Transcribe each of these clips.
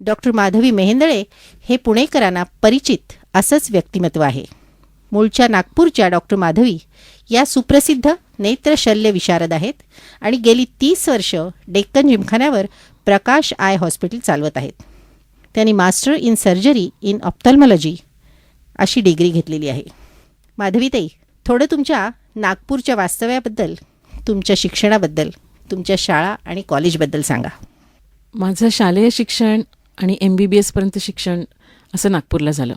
Doctor Madhavi Mehendale हे पुणेकरांना परिचित असंच व्यक्तिमत्व आहे. मूळच्या नागपूरच्या डॉक्टर माधवी या सुप्रसिद्ध नेत्रशल्य विशारद आहेत आणि गेली 30 वर्ष डेक्कन जिमखान्यावर प्रकाश आय हॉस्पिटल चालवत आहेत. त्यांनी मास्टर इन सर्जरी इन ऑप्थॅल्मॉलॉजी अशी डिग्री घेतलेली आहे. माधवीताई, थोडं तुमच्या नागपूरच्या वास्तव्याबद्दल, तुमच्या शिक्षणाबद्दल, तुमच्या शाळा आणि कॉलेजबद्दल सांगा. माझं शालेय शिक्षण आणि MBBS पर्यंत शिक्षण असं नागपूरला झालं.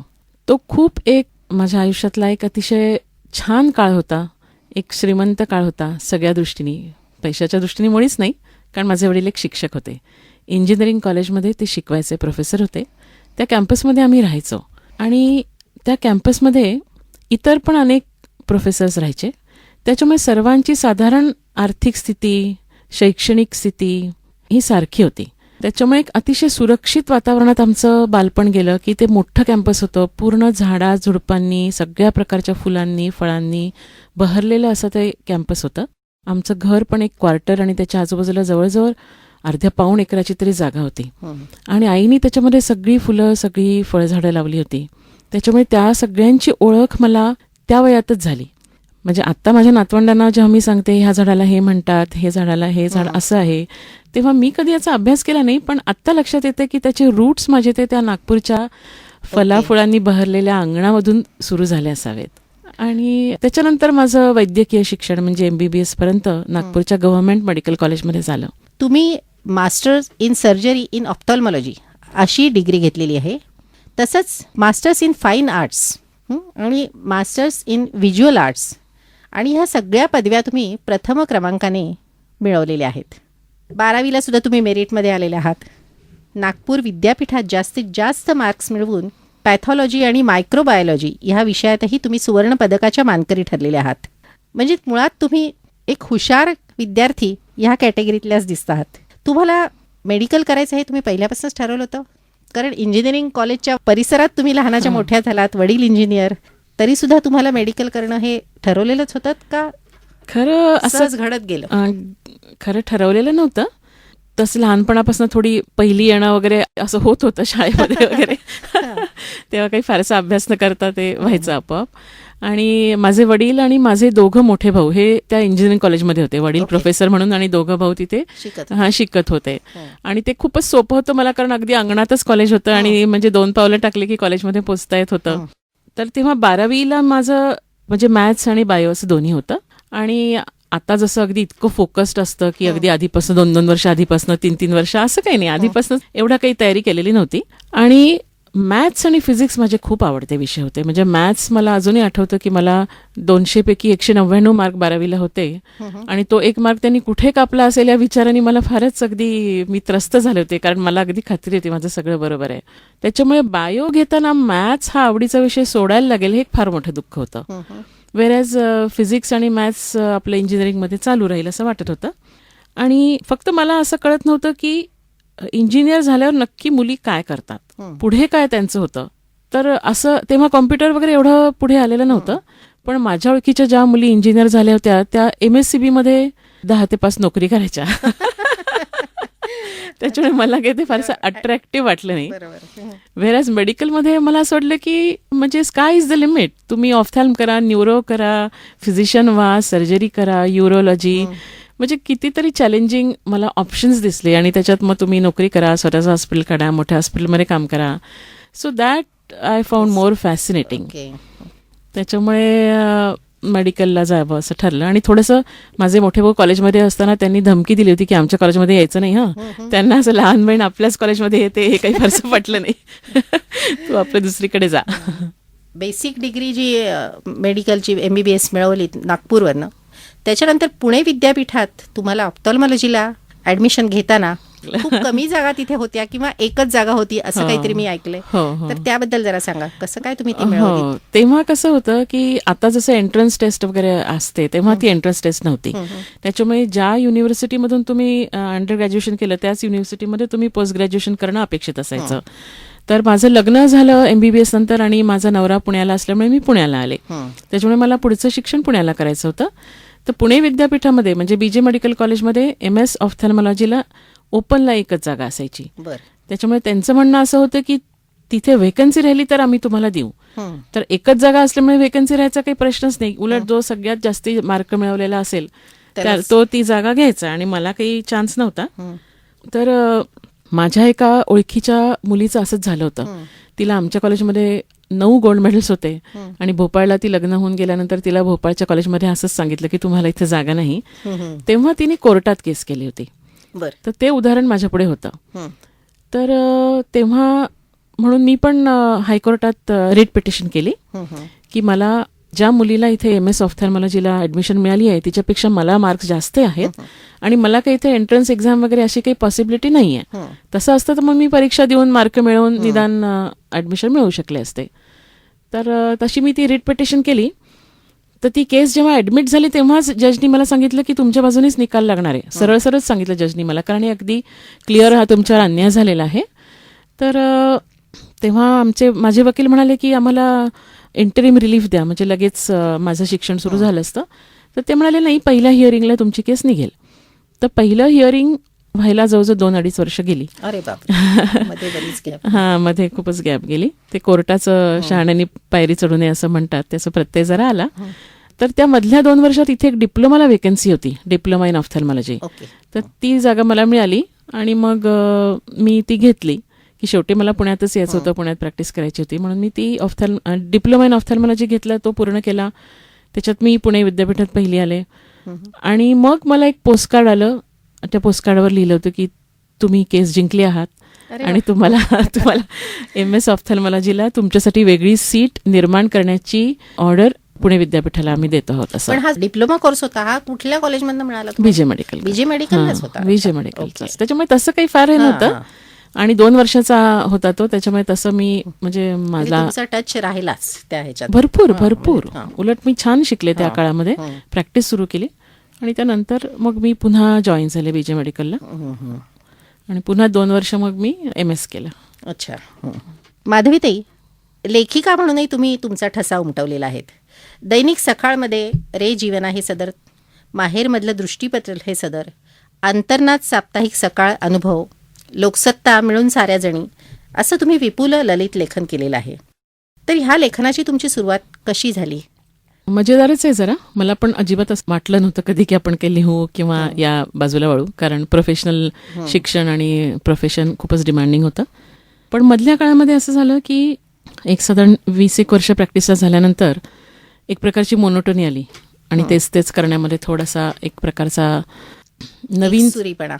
तो खूप एक माझ्या आयुष्यातला एक अतिशय छान काळ होता, एक श्रीमंत काळ होता सगळ्या दृष्टीने. पैशाच्या दृष्टीने मुळीच नाही, कारण माझे वडील एक शिक्षक होते. इंजिनिअरिंग कॉलेजमध्ये ते शिकवायचे प्रोफेसर होते. त्या कॅम्पसमध्ये आम्ही राहायचो आणि त्या कॅम्पसमध्ये इतर पण अनेक प्रोफेसर्स राहायचे. त्याच्यामुळे सर्वांची साधारण आर्थिक स्थिती, शैक्षणिक स्थिती ही सारखी होती. त्याच्यामुळे एक अतिशय सुरक्षित वातावरणात आमचं बालपण गेलं की ते मोठं कॅम्पस होतं. पूर्ण झाडा झुडपांनी, सगळ्या प्रकारच्या फुलांनी, फळांनी बहरलेलं असं ते कॅम्पस होतं. आमचं घर पण एक क्वार्टर आणि त्याच्या आजूबाजूला जवळजवळ अर्ध्या पाऊण एकराची तरी जागा होती. आणि आईनी त्याच्यामध्ये सगळी फुलं, सगळी फळझाडं लावली होती. त्याच्यामुळे त्या सगळ्यांची ओळख मला त्या वयातच झाली. म्हणजे आत्ता माझ्या नातवंडांना जेव्हा मी सांगते ह्या झाडाला हे म्हणतात, हे झाडाला हे झाड असं आहे, तेव्हा मी कधी याचा अभ्यास केला नाही, पण आत्ता लक्षात येतं की त्याचे रूट्स माझे ते त्या नागपूरच्या फुलांनी बहरलेल्या अंगणामधून सुरू झाले असावेत. आणि त्याच्यानंतर माझं वैद्यकीय शिक्षण म्हणजे MBBS पर्यंत नागपूरच्या गव्हर्नमेंट मेडिकल कॉलेजमध्ये झालं. तुम्ही मास्टर्स इन सर्जरी इन ऑप्थॅल्मॉलॉजी अशी डिग्री घेतलेली आहे. तसंच मास्टर्स इन फाईन आर्ट्स आणि मास्टर्स इन व्हिज्युअल आर्ट्स आणि ह्या सगळ्या पदव्या तुम्ही प्रथम क्रमांकाने मिळवलेल्या आहेत. 12वीला सुद्धा तुम्ही मेरिटमध्ये आलेले आहात. नागपूर विद्यापीठात जास्तीत जास्त मार्क्स मिळवून पॅथॉलॉजी आणि मायक्रोबायोलॉजी ह्या विषयातही तुम्ही सुवर्ण पदकाच्या मानकरी ठरलेले आहात. म्हणजे मुळात तुम्ही एक हुशार विद्यार्थी ह्या कॅटेगरीतल्याच दिसत आहात. तुम्हाला मेडिकल करायचं हे तुम्ही पहिल्यापासूनच ठरवलं होतं? कारण इंजिनिअरिंग कॉलेजच्या परिसरात तुम्ही लहानाच्या मोठ्या झालात, वडील इंजिनियर, तरी सुद्धा तुम्हाला मेडिकल करणं हे ठरवलेलंच होतं का? खरं असंच घडत गेलं? खरं ठरवलेलं नव्हतं. तसं लहानपणापासून थोडी पहिली येणं वगैरे असं होत होतं शाळेमध्ये वगैरे. तेव्हा काही फारसा अभ्यास न करता ते व्हायचं आपोआप. आणि माझे वडील आणि माझे दोघं मोठे भाऊ हे त्या इंजिनिअरिंग कॉलेजमध्ये होते. वडील प्रोफेसर म्हणून आणि दोघं भाऊ तिथे शिकत होते. आणि ते खूपच सोपं होतं मला, कारण अगदी अंगणातच कॉलेज होतं आणि म्हणजे 2 पावलं टाकले की कॉलेजमध्ये पोचता येत होतं. तर तेव्हा 12वीला माझं म्हणजे मॅथ्स आणि बायो असं दोन्ही होतं. आणि आता जसं अगदी इतकं फोकस्ड असतं की अगदी आधीपासून 2-2 वर्ष आधीपासून 3-3 वर्ष असं काही नाही, आधीपासून एवढा काही तयारी केलेली नव्हती. आणि मॅथ्स आणि फिजिक्स माझे खूप आवडते विषय होते. म्हणजे मॅथ्स मला अजूनही आठवतं की मला 200 पैकी 199 मार्क 12वीला होते. आणि तो एक मार्क त्यांनी कुठे कापला असेल या विचाराने मला फारच अगदी मी त्रस्त झाले होते, कारण मला अगदी खात्री होती माझं सगळं बरोबर आहे. त्याच्यामुळे बायो घेताना मॅथ्स हा आवडीचा विषय सोडायला लागेल हे एक फार मोठं दुःख होतं. वेरॅज फिजिक्स आणि मॅथ्स आपलं इंजिनिअरिंगमध्ये चालू राहील असं वाटत होतं. आणि फक्त मला असं कळत नव्हतं की इंजिनियर झाल्यावर नक्की मुली काय करतात, पुढे काय त्यांचं होतं. तर असं तेव्हा कॉम्प्युटर वगैरे एवढं पुढे आलेलं नव्हतं. पण माझ्या ओळखीच्या ज्या मुली इंजिनियर झाल्या होत्या त्या MSCB मध्ये 10 ते 5 नोकरी करायच्या. त्याच्यामुळे मला काही ते फारसं अट्रॅक्टिव्ह वाटलं नाही. व्हेरॅज मेडिकलमध्ये मला असं वाटलं की म्हणजे स्काय इज द लिमिट. तुम्ही ऑफ्थॅल्म करा, न्यूरो करा, फिजिशियन व्हा, सर्जरी करा, युरोलॉजी, म्हणजे कितीतरी चॅलेंजिंग मला ऑप्शन्स दिसले. आणि त्याच्यात मग तुम्ही नोकरी करा, स्वतःचं हॉस्पिटल काढा, मोठ्या हॉस्पिटलमध्ये काम करा. So that I found more fascinating. त्याच्यामुळे मेडिकलला जावं असं ठरलं. आणि थोडंसं माझे मोठे भाऊ कॉलेजमध्ये असताना त्यांनी धमकी दिली होती की आमच्या कॉलेजमध्ये यायचं नाही. त्यांना असं लहान बहीण आपल्याच कॉलेजमध्ये येते हे काही फारसं पटलं नाही. तू आपल्या दुसरीकडे जा. बेसिक डिग्री जी मेडिकलची MBBS मिळवली नागपूरवरनं, त्याच्यानंतर पुणे विद्यापीठात तुम्हाला ऑप्थॅल्मॉलॉजीला ॲडमिशन घेताना खूप कमी जागा तिथे होत्या किंवा एकच जागा होती असं काहीतरी मी ऐकलंय. तर त्याबद्दल जरा सांगा, कसं काय तुम्ही ती मिळवली? तेव्हा कसं होतं की आता जसं एंट्रन्स टेस्ट वगैरे असते तेव्हा ती एंट्रन्स टेस्ट नव्हती. त्याच्यामुळे ज्या युनिव्हर्सिटीमधून तुम्ही अंडर ग्रॅज्युएशन केलं त्याच युनिव्हर्सिटीमध्ये तुम्ही पोस्ट ग्रॅज्युएशन करणं अपेक्षित असायचं. तर माझं लग्न झालं MBBS नंतर आणि माझा नवरा पुण्याला असल्यामुळे मी पुण्याला आले. त्याच्यामुळे मला पुढचं शिक्षण पुण्याला करायचं होतं. तर पुणे विद्यापीठामध्ये म्हणजे BJ मेडिकल कॉलेजमध्ये MS ऑप्थॅल्मॉलॉजीला ओपनला एकच जागा असायची. त्याच्यामुळे त्यांचं म्हणणं असं होतं की तिथे व्हेकन्सी राहिली तर आम्ही तुम्हाला देऊ. हं. तर एकच जागा असल्यामुळे व्हेकन्सी राहायचा काही प्रश्नच नाही. उलट जो सगळ्यात जास्ती मार्क मिळवलेला असेल तो ती जागा घ्यायचा आणि मला काही चान्स नव्हता. तर माझ्या एका ओळखीच्या मुलीचं असंच झालं होतं. तिला आमच्या कॉलेजमध्ये 9 गोल्ड मेडल्स होते आणि भोपाळला ती लग्न होऊन गेल्यानंतर तिला भोपाळच्या कॉलेजमध्ये असंच सांगितलं की तुम्हाला इथे जागा नाही. तेव्हा तिने कोर्टात केस केली होती. तर ते उदाहरण माझ्यापुढे होतं. तर तेव्हा म्हणून मी पण हायकोर्टात रिट पिटिशन केली की मला ज्या मुलीला इथे MS ऑफ्थॅल्मॉलॉजीला ऍडमिशन मिळाली आहे तिच्यापेक्षा मला मार्क्स जास्त आहेत आणि मला काही इथे एंट्रन्स एक्झाम वगैरे अशी काही पॉसिबिलिटी नाही आहे. तसं असतं तर मग मी परीक्षा देऊन मार्क मिळवून निदान ऍडमिशन मिळवू शकले असते. तर तशी मी ती रिट पिटिशन केली. तर ती केस जेव्हा ऍडमिट झाली तेव्हाच जजनी मला सांगितलं की तुमच्या बाजूनेच निकाल लागणार आहे. सरळ सरळच सांगितलं जजनी मला, कारण हे अगदी क्लिअर हा तुमच्यावर अन्याय झालेला आहे. तर तेव्हा माझे वकील म्हणाले की आम्हाला इंटरिम रिलीफ द्या, म्हणजे लगेच माझं शिक्षण सुरू झालं असतं. तर ते म्हणाले नाही, पहिल्या हिअरिंगला तुमची केस निघेल. तर पहिलं हिअरिंग व्हायला जवळजवळ 2-2.5 वर्ष गेली. अरे बाप. हा, मध्ये खूपच गॅप गेली. ते कोर्टाचं शहाण्यानी पायरी चढू नये असं म्हणतात, त्याचा प्रत्यय जरा आला. तर त्या मधल्या 2 वर्षात इथे एक डिप्लोमाला वेकन्सी होती, डिप्लोमा इन ऑफ्थॅल्मॉलॉजी. तर ती जागा मला मिळाली आणि मग मी ती घेतली की शेवटी मला पुण्यातच यायचं होतं, पुण्यात प्रॅक्टिस करायची होती म्हणून मी ती डिप्लोमा इन ऑफ्थॅल्मॉलॉजी घेतला, तो पूर्ण केला. त्याच्यात मी पुणे विद्यापीठात पहिली आले आणि मग मला एक पोस्टकार्ड आलं. त्या पोस्टकार्डवर लिहिलं होतं की तुम्ही केस जिंकली आहात आणि तुम्हाला MS ऑफ्थॅल्मॉलॉजीला तुमच्यासाठी वेगळी सीट निर्माण करण्याची ऑर्डर पुणे विद्यापीठाला आम्ही देत आहोत. असं. पण हा डिप्लोमा कोर्स होता, हा कुठल्या कॉलेजमधून मिळाला? विजय मेडिकल. विजय मेडिकलच होता. विजय मेडिकलचा. त्याच्यामुळे तसं काही फार हे नव्हतं आणि 2 वर्षाचा होता तो, त्याच्यामुळे तसं मी म्हणजे मला टच राहिलाच त्या ह्याच्यात. भरपूर. उलट मी छान शिकले त्या काळामध्ये, प्रॅक्टिस सुरू केली आणि त्यानंतर मग मी पुन्हा जॉईन झाले विजय मेडिकलला आणि पुन्हा 2 वर्ष मग मी MS केलं. अच्छा. माधवीताई, लेखिका म्हणूनही तुम्ही तुमचा ठसा उमटवलेला आहे. दैनिक सकाळमध्ये रे जीवना हे सदर, माहेरमधलं दृष्टीपत्र हे सदर, अंतर्नाद साप्ताहिक सकाळ अनुभव, लोकसत्ता, मिळून साऱ्या जणी, असं तुम्ही विपुल ललित लेखन केलेलं आहे. तर ह्या लेखनाची तुमची सुरुवात कशी झाली? मजेदारच आहे जरा. मला पण अजिबात असं वाटलं नव्हतं कधी की आपण काही लिहू किंवा या बाजूला वळू, कारण प्रोफेशनल शिक्षण आणि प्रोफेशन खूपच डिमांडिंग होतं. पण मधल्या काळामध्ये असं झालं की एक साधारण 20-1 वर्ष प्रॅक्टिस झाल्यानंतर एक प्रकारची मोनोटोनी आली आणि तेच करण्यामध्ये थोडासा एक प्रकारचा नवीन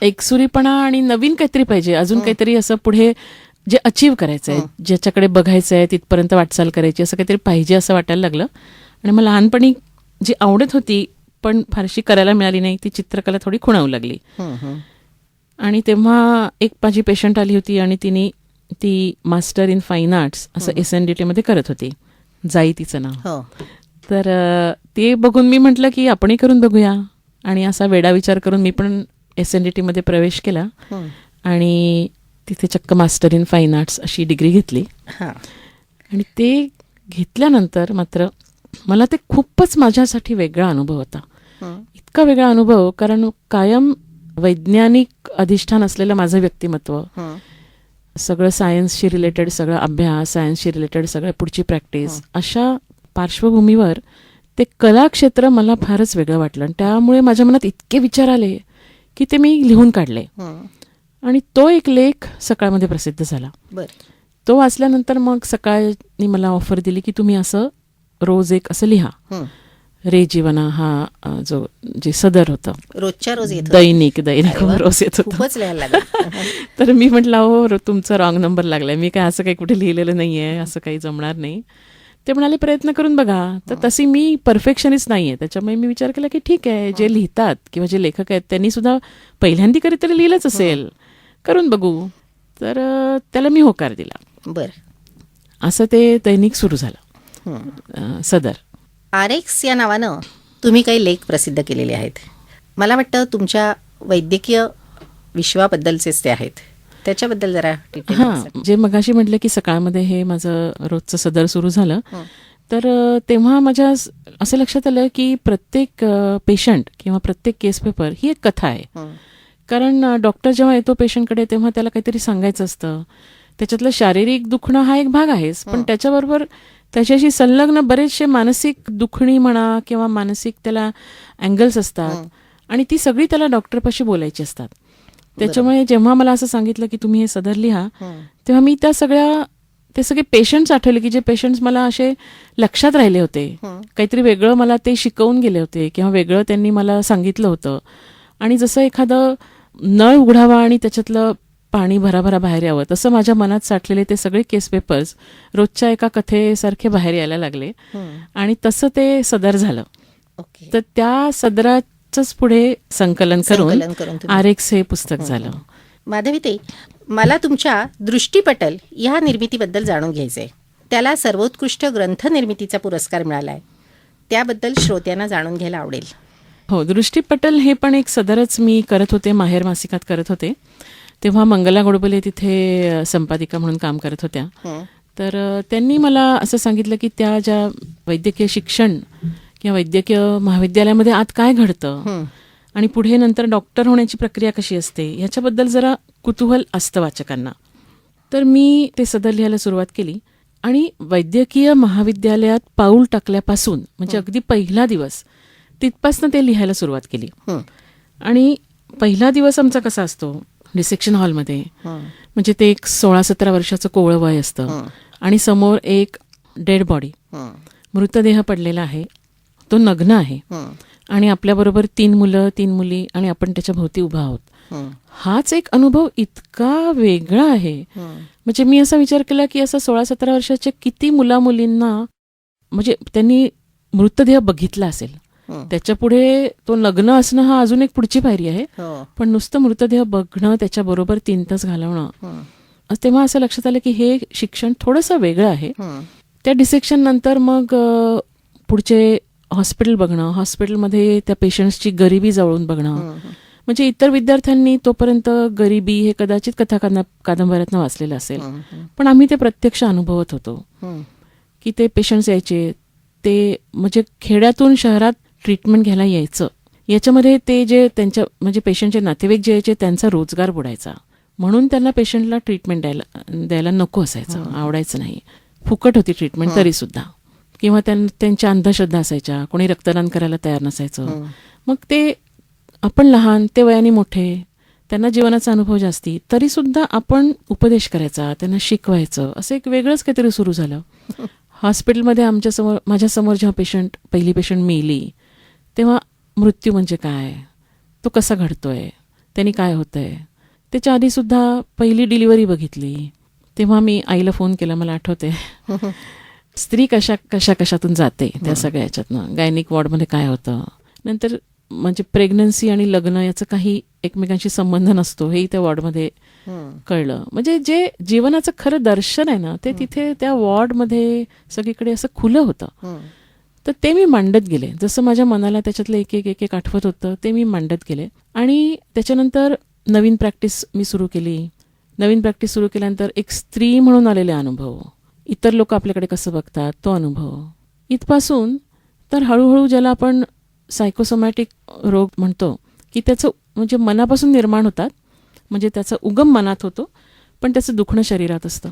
एकसुरीपणा आणि नवीन काहीतरी पाहिजे, अजून काहीतरी असं पुढे जे अचीव्ह करायचं आहे, ज्याच्याकडे बघायचं आहे, तिथपर्यंत वाटचाल करायची, असं काहीतरी पाहिजे असं वाटायला लागलं. आणि मला लहानपणी जी आवडत होती पण फारशी करायला मिळाली नाही, ती चित्रकला थोडी खुणावू लागली. आणि तेव्हा एक माझी पेशंट आली होती आणि ती मास्टर इन फाईन आर्ट्स असं SNDT मध्ये करत होती, जाई तिचं नाव. तर ते बघून मी म्हटलं की आपणही करून बघूया आणि असा वेडा विचार करून मी पण SNDT मध्ये प्रवेश केला आणि तिथे चक्क मास्टर इन फाईन आर्ट्स अशी डिग्री घेतली. आणि ते घेतल्यानंतर मात्र मला ते खूपच माझ्यासाठी वेगळा अनुभव होता. इतका वेगळा अनुभव, कारण कायम वैज्ञानिक अधिष्ठान असलेलं माझं व्यक्तिमत्व, सगळं सायन्सशी रिलेटेड सगळं अभ्यास, सायन्सशी रिलेटेड सगळं पुढची प्रॅक्टिस, अशा पार्श्वभूमीवर ते कला क्षेत्र मला फारच वेगळं वाटलं. आणि त्यामुळे माझ्या मनात इतके विचार आले की ते मी लिहून काढले आणि तो एक लेख सकाळमध्ये प्रसिद्ध झाला. तो वाचल्यानंतर मग सकाळनी मला ऑफर दिली की तुम्ही असं रोज एक असं लिहा. रे जीवना हा जे सदर होतं रोजच्या रोज दैनिक रोज येत होतं. तर मी म्हटलं हो तुमचा रॉंग नंबर लागलाय, मी काय असं काही कुठे लिहिलेलं नाहीये, असं काही जमणार नाही. ते म्हणाले प्रयत्न करून बघा. तर तशी मी परफेक्शनिस्ट नाहीये, त्याच्यामुळे मी विचार केला की ठीक आहे, जे लिहितात किंवा जे लेखक आहेत त्यांनी सुद्धा पहिल्यांदी कधीतरी लिहिलंच असेल, करून बघू. तर त्याला मी होकार दिला. असं ते दैनिक सुरू झालं, सदर. RX या नावानं तुम्ही काही लेख प्रसिद्ध केलेले आहेत. मला वाटतं तुमच्या वैद्यकीय विश्वाबद्दलचेच ते आहेत, त्याच्याबद्दल जरा. जे मगाशी म्हटलं की सकाळमध्ये हे माझं रोजचं सदर सुरू झालं, तर तेव्हा माझ्या असं लक्षात आलं की प्रत्येक पेशंट किंवा प्रत्येक केस पेपर ही एक कथा आहे. कारण डॉक्टर जेव्हा येतो पेशंटकडे तेव्हा त्याला काहीतरी सांगायचं असतं. त्याच्यातलं शारीरिक दुखणं हा एक भाग आहेच, पण त्याच्याबरोबर त्याच्याशी संलग्न बरेचसे मानसिक दुखणी म्हणा किंवा मानसिक त्याला अँगल्स असतात आणि ती सगळी त्याला डॉक्टरपाशी बोलायची असतात. त्याच्यामुळे जेव्हा मला असं सांगितलं की तुम्ही हे सदर लिहा, तेव्हा मी ते सगळे पेशंट्स आठवले की जे पेशंट्स मला असे लक्षात राहिले होते. काहीतरी वेगळं मला ते शिकवून गेले होते किंवा वेगळं त्यांनी मला सांगितलं होतं. आणि जसं एखादं नळ उघडावा आणि त्याच्यातलं पाणी भराभरा बाहेर यावं, तसं माझ्या मनात साठलेले ते सगळे केस पेपर्स रोजच्या एका कथेसारखे बाहेर यायला लागले आणि तसं ते सदर झालं. तर त्या सदराचंच पुढे संकलन करून RX हे पुस्तक झालं. माधवीताई, मला तुमच्या दृष्टीपटल ह्या निर्मितीबद्दल जाणून घ्यायचं आहे. त्याला सर्वोत्कृष्ट ग्रंथ निर्मितीचा पुरस्कार मिळाला आहे. त्याबद्दल श्रोत्यांना जाणून घ्यायला आवडेल. हो, दृष्टीपटल हे पण एक सदरच मी करत होते, माहेर मासिकात करत होते. तेव्हा मंगला गोडबोले तिथे संपादिका म्हणून काम करत होत्या. तर त्यांनी मला असं सांगितलं की त्या ज्या वैद्यकीय शिक्षण किंवा वैद्यकीय महाविद्यालयामध्ये आत काय घडतं आणि पुढे नंतर डॉक्टर होण्याची प्रक्रिया कशी असते ह्याच्याबद्दल जरा कुतूहल असतं वाचकांना. तर मी ते सदर लिहायला सुरुवात केली आणि वैद्यकीय महाविद्यालयात पाऊल टाकल्यापासून म्हणजे अगदी पहिला दिवस तिथपासून ते लिहायला सुरुवात केली. आणि पहिला दिवस आमचा कसा असतो डिसेक्शन हॉलमध्ये, म्हणजे ते एक 16-17 वर्षाचं कोवळं वय असतं आणि समोर एक डेड बॉडी, मृतदेह पडलेला आहे, तो नग्न आहे आणि आपल्याबरोबर 3 मुलं 3 मुली आणि आपण त्याच्या भोवती उभा आहोत. हाच एक अनुभव इतका वेगळा आहे. म्हणजे मी असा विचार केला की असं 16-17 वर्षाच्या किती मुलामुलींना म्हणजे त्यांनी मृतदेह बघितला असेल. त्याच्या पुढे तो नग्न असणं हा अजून एक पुढची पायरी आहे, पण नुसतं मृतदेह बघणं त्याच्याबरोबर 3 तास घालवणं, तेव्हा असं लक्षात आलं की हे शिक्षण थोडंसं वेगळं आहे. त्या डिसेक्शन नंतर मग पुढचे हॉस्पिटल बघणं, हॉस्पिटलमध्ये त्या पेशंट्सची गरिबी जवळून बघणं. म्हणजे इतर विद्यार्थ्यांनी तोपर्यंत गरिबी हे कदाचित कथा कादंबऱ्यातनं वाचलेलं असेल, पण आम्ही ते प्रत्यक्ष अनुभवत होतो की ते पेशंट्स यायचे, ते म्हणजे खेड्यातून शहरात ट्रीटमेंट घ्यायला यायचं. याच्यामध्ये ते जे त्यांच्या म्हणजे पेशंटचे नातेवाईक जे यायचे त्यांचा रोजगार बुडायचा, म्हणून त्यांना पेशंटला ट्रीटमेंट द्यायला नको असायचं, आवडायचं नाही. फुकट होती ट्रीटमेंट तरी सुद्धा, किंवा त्यांच्या अंधश्रद्धा असायच्या, कोणी रक्तदान करायला तयार नसायचं. मग ते आपण लहान, ते वयाने मोठे, त्यांना जीवनाचा अनुभव जास्ती, तरी सुद्धा आपण उपदेश करायचा, त्यांना शिकवायचं, असं एक वेगळंच काहीतरी सुरू झालं. हॉस्पिटलमध्ये माझ्यासमोर जेव्हा पहिली पेशंट मेली तेव्हा मृत्यू म्हणजे काय, तो कसा घडतोय, त्यांनी काय होतंय, त्याच्या आधी सुद्धा पहिली डिलिव्हरी बघितली तेव्हा मी आईला फोन केला, मला आठवते. स्त्री कशातून जाते त्या सगळ्या ह्याच्यातनं, गायनिक वॉर्डमध्ये काय होतं, नंतर म्हणजे प्रेग्नन्सी आणि लग्न याचं काही एकमेकांशी संबंध नसतो हेही त्या वॉर्डमध्ये कळलं. म्हणजे जे जीवनाचं खरं दर्शन आहे ना ते तिथे त्या वॉर्डमध्ये सगळीकडे असं खुलं होतं. तर ते मी मांडत गेले, जसं माझ्या मनाला त्याच्यातलं एक आठवत होतं ते मी मांडत गेले. आणि त्याच्यानंतर नवीन प्रॅक्टिस मी सुरू केली. नवीन प्रॅक्टिस सुरू केल्यानंतर एक स्त्री म्हणून आलेले अनुभव, इतर लोक आपल्याकडे कसं बघतात तो अनुभव, इथपासून तर हळूहळू ज्याला आपण सायकोसोमॅटिक रोग म्हणतो की त्याचं म्हणजे मनापासून निर्माण होतात, म्हणजे त्याचा उगम मनात होतो पण त्याचं दुखणं शरीरात असतं.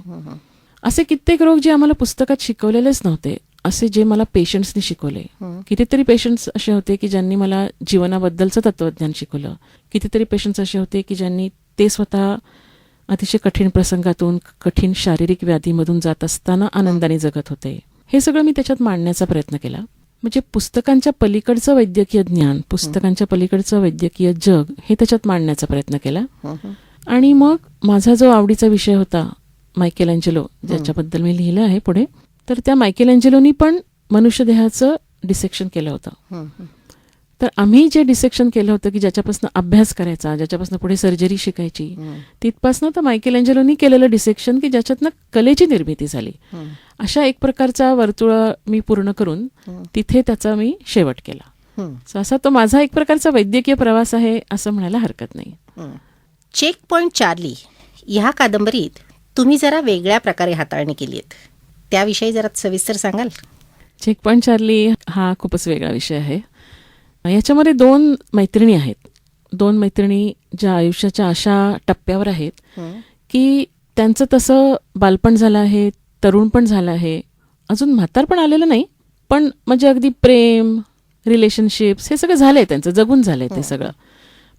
असे कित्येक रोग जे आम्हाला पुस्तकात शिकवलेलेच नव्हते, असे जे मला पेशंट्सनी शिकवले. कितीतरी पेशंट्स असे होते की ज्यांनी मला जीवनाबद्दलचं तत्वज्ञान शिकवलं. कितीतरी पेशंट्स असे होते की ज्यांनी ते स्वतः अतिशय कठीण प्रसंगातून, कठीण शारीरिक व्याधीमधून जात असताना आनंदाने जगत होते. हे सगळं मी त्याच्यात मांडण्याचा प्रयत्न केला. म्हणजे पुस्तकांच्या पलीकडचं वैद्यकीय ज्ञान, पुस्तकांच्या पलीकडचं वैद्यकीय जग हे त्याच्यात मांडण्याचा प्रयत्न केला. आणि मग माझा जो आवडीचा विषय होता मायकेलँजेलो, ज्याच्याबद्दल मी लिहिलं आहे पुढे, तर त्या मायकेलँजेलोनी पण मनुष्यदेहाचं डिसेक्शन केलं होतं. तर आम्ही जे डिसेक्शन केलं होतं की ज्याच्यापासून अभ्यास करायचा, ज्याच्यापासून पुढे सर्जरी शिकायची, तिथपासनं तर मायकेलँजेलोनी केलेलं डिसेक्शन की ज्याच्यातनं कलेची निर्मिती झाली. अशा एक प्रकारचा वर्तुळ मी पूर्ण करून तिथे त्याचा मी शेवट केला. असा तो माझा एक प्रकारचा वैद्यकीय प्रवास आहे असं म्हणायला हरकत नाही. चेक पॉइंट चार्ली ह्या कादंबरीत तुम्ही जरा वेगळ्या प्रकारे हाताळणी केली आहेत, त्याविषयी जरा सविस्तर सांगाल? चेक पॉइंट चार्ली हा खूपच वेगळा विषय आहे. याच्यामध्ये 2 मैत्रिणी आहेत. 2 मैत्रिणी ज्या आयुष्याच्या अशा टप्प्यावर आहेत हं. की त्यांचं तसं बालपण झालं आहे, तरुण पण झालं आहे, अजून म्हातार पण आलेलं नाही, पण म्हणजे अगदी प्रेम, रिलेशनशिप्स हे सगळं झालंय त्यांचं, जगून झालंय ते सगळं.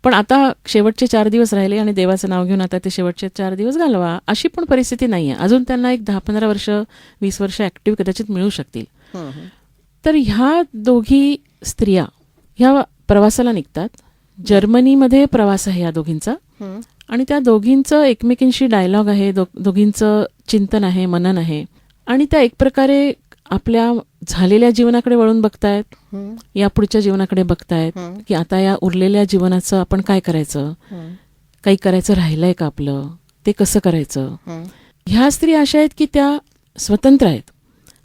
पण आता शेवटचे 4 दिवस राहिले आणि देवाचं नाव घेऊन आता ते शेवटचे 4 दिवस घालवा, अशी पण परिस्थिती नाही आहे. अजून त्यांना एक 10-15 वर्ष, 20 वर्ष ॲक्टिव्ह कदाचित मिळू शकतील. हं, हं. तर ह्या दोघी स्त्रिया ह्या प्रवासाला निघतात. जर्मनीमध्ये प्रवास आहे या दोघींचा, हं. आणि त्या दोघींचं एकमेकींशी डायलॉग आहे, दोघींचं चिंतन आहे, मनन आहे, आणि त्या एक प्रकारे आपल्या झालेल्या जीवनाकडे वळून बघतायत, हं. या पुढच्या जीवनाकडे बघतायत हं. की आता या उरलेल्या जीवनाचं आपण काय करायचं, हं. काही करायचं राहिलंय का आपलं, ते कसं करायचं. हं. ह्या स्त्री अशा आहेत की त्या स्वतंत्र आहेत,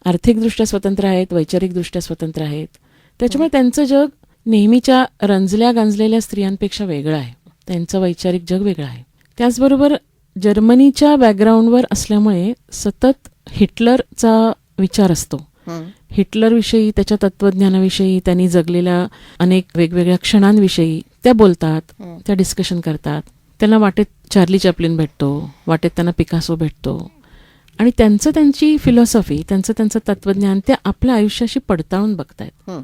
आर्थिकदृष्ट्या स्वतंत्र आहेत, वैचारिकदृष्ट्या स्वतंत्र आहेत. त्याच्यामुळे त्यांचं जग नेहमीच्या रंजल्या गांजलेल्या स्त्रियांपेक्षा वेगळं आहे. त्यांचं वैचारिक जग वेगळं आहे. त्याचबरोबर जर्मनीच्या बॅकग्राऊंडवर असल्यामुळे सतत हिटलरचा विचार असतो. हं. हिटलरविषयी, त्याच्या तत्वज्ञानाविषयी, त्यांनी जगलेल्या अनेक वेगवेगळ्या क्षणांविषयी त्या बोलतात, हं. त्या डिस्कशन करतात. त्यांना वाटेत चार्ली चॅप्लिन भेटतो, वाटेत त्यांना पिकासो भेटतो, आणि त्यांची फिलॉसॉफी, त्यांचं तत्वज्ञान ते आपल्या आयुष्याशी पडताळून बघतायत. हं.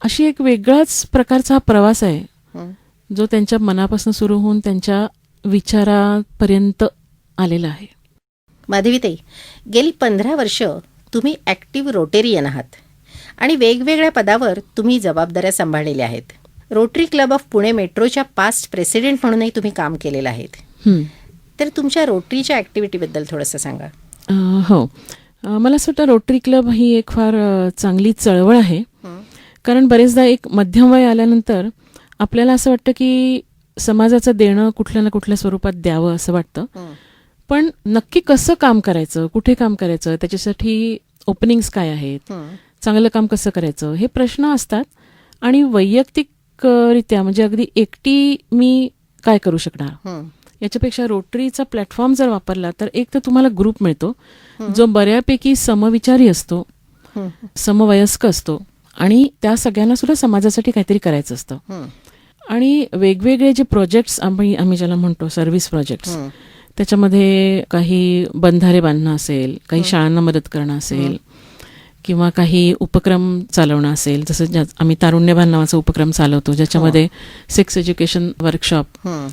अशी एक वेगळाच प्रकारचा हा प्रवास आहे हं. जो त्यांच्या मनापासून सुरू होऊन त्यांच्या विचारापर्यंत आलेला आहे. माधवीताई, गेली 15 वर्ष तुम्ही ॲक्टिव्ह रोटेरियन आहात आणि वेगवेगळ्या पदावर तुम्ही जबाबदाऱ्या सांभाळलेल्या आहेत. रोटरी क्लब ऑफ पुणे मेट्रोच्या पास्ट प्रेसिडेंट म्हणूनही तुम्ही काम केलेलं आहे. तर तुमच्या रोटरीच्या ॲक्टिव्हिटीबद्दल थोडंसं सांगा. हो, मला असं वाटतं रोटरी क्लब ही एक फार चांगली चळवळ आहे. हं. कारण बरेचदा एक मध्यम वय आल्यानंतर आपल्याला असं वाटतं की समाजाचं देणं कुठल्या ना कुठल्या स्वरूपात द्यावं असं वाटतं. हं. पण नक्की कसं काम करायचं, कुठे काम करायचं, त्याच्यासाठी ओपनिंग्स काय आहेत, हं. चांगलं काम कसं करायचं, हे प्रश्न असतात. आणि वैयक्तिकरित्या म्हणजे अगदी एकटी मी काय करू शकणार, हं. याच्यापेक्षा रोटरीचा प्लॅटफॉर्म जर वापरला तर एक तर तुम्हाला ग्रुप मिळतो जो बऱ्यापैकी समविचारी असतो, हं. समवयस्क असतो, आणि त्या सगळ्यांना सुद्धा समाजासाठी काहीतरी करायचं असतं. हं. आणि वेगवेगळे जे प्रोजेक्ट्स आम्ही ज्याला म्हणतो सर्व्हिस प्रोजेक्ट्स, हं. त्याच्यामध्ये काही बंधारे बांधणं असेल, काही शाळांना मदत करणं असेल, किंवा काही उपक्रम चालवणं असेल, जसं आम्ही तारुण्यभान नावाचा उपक्रम चालवतो ज्याच्यामध्ये सेक्स एज्युकेशन वर्कशॉप हं.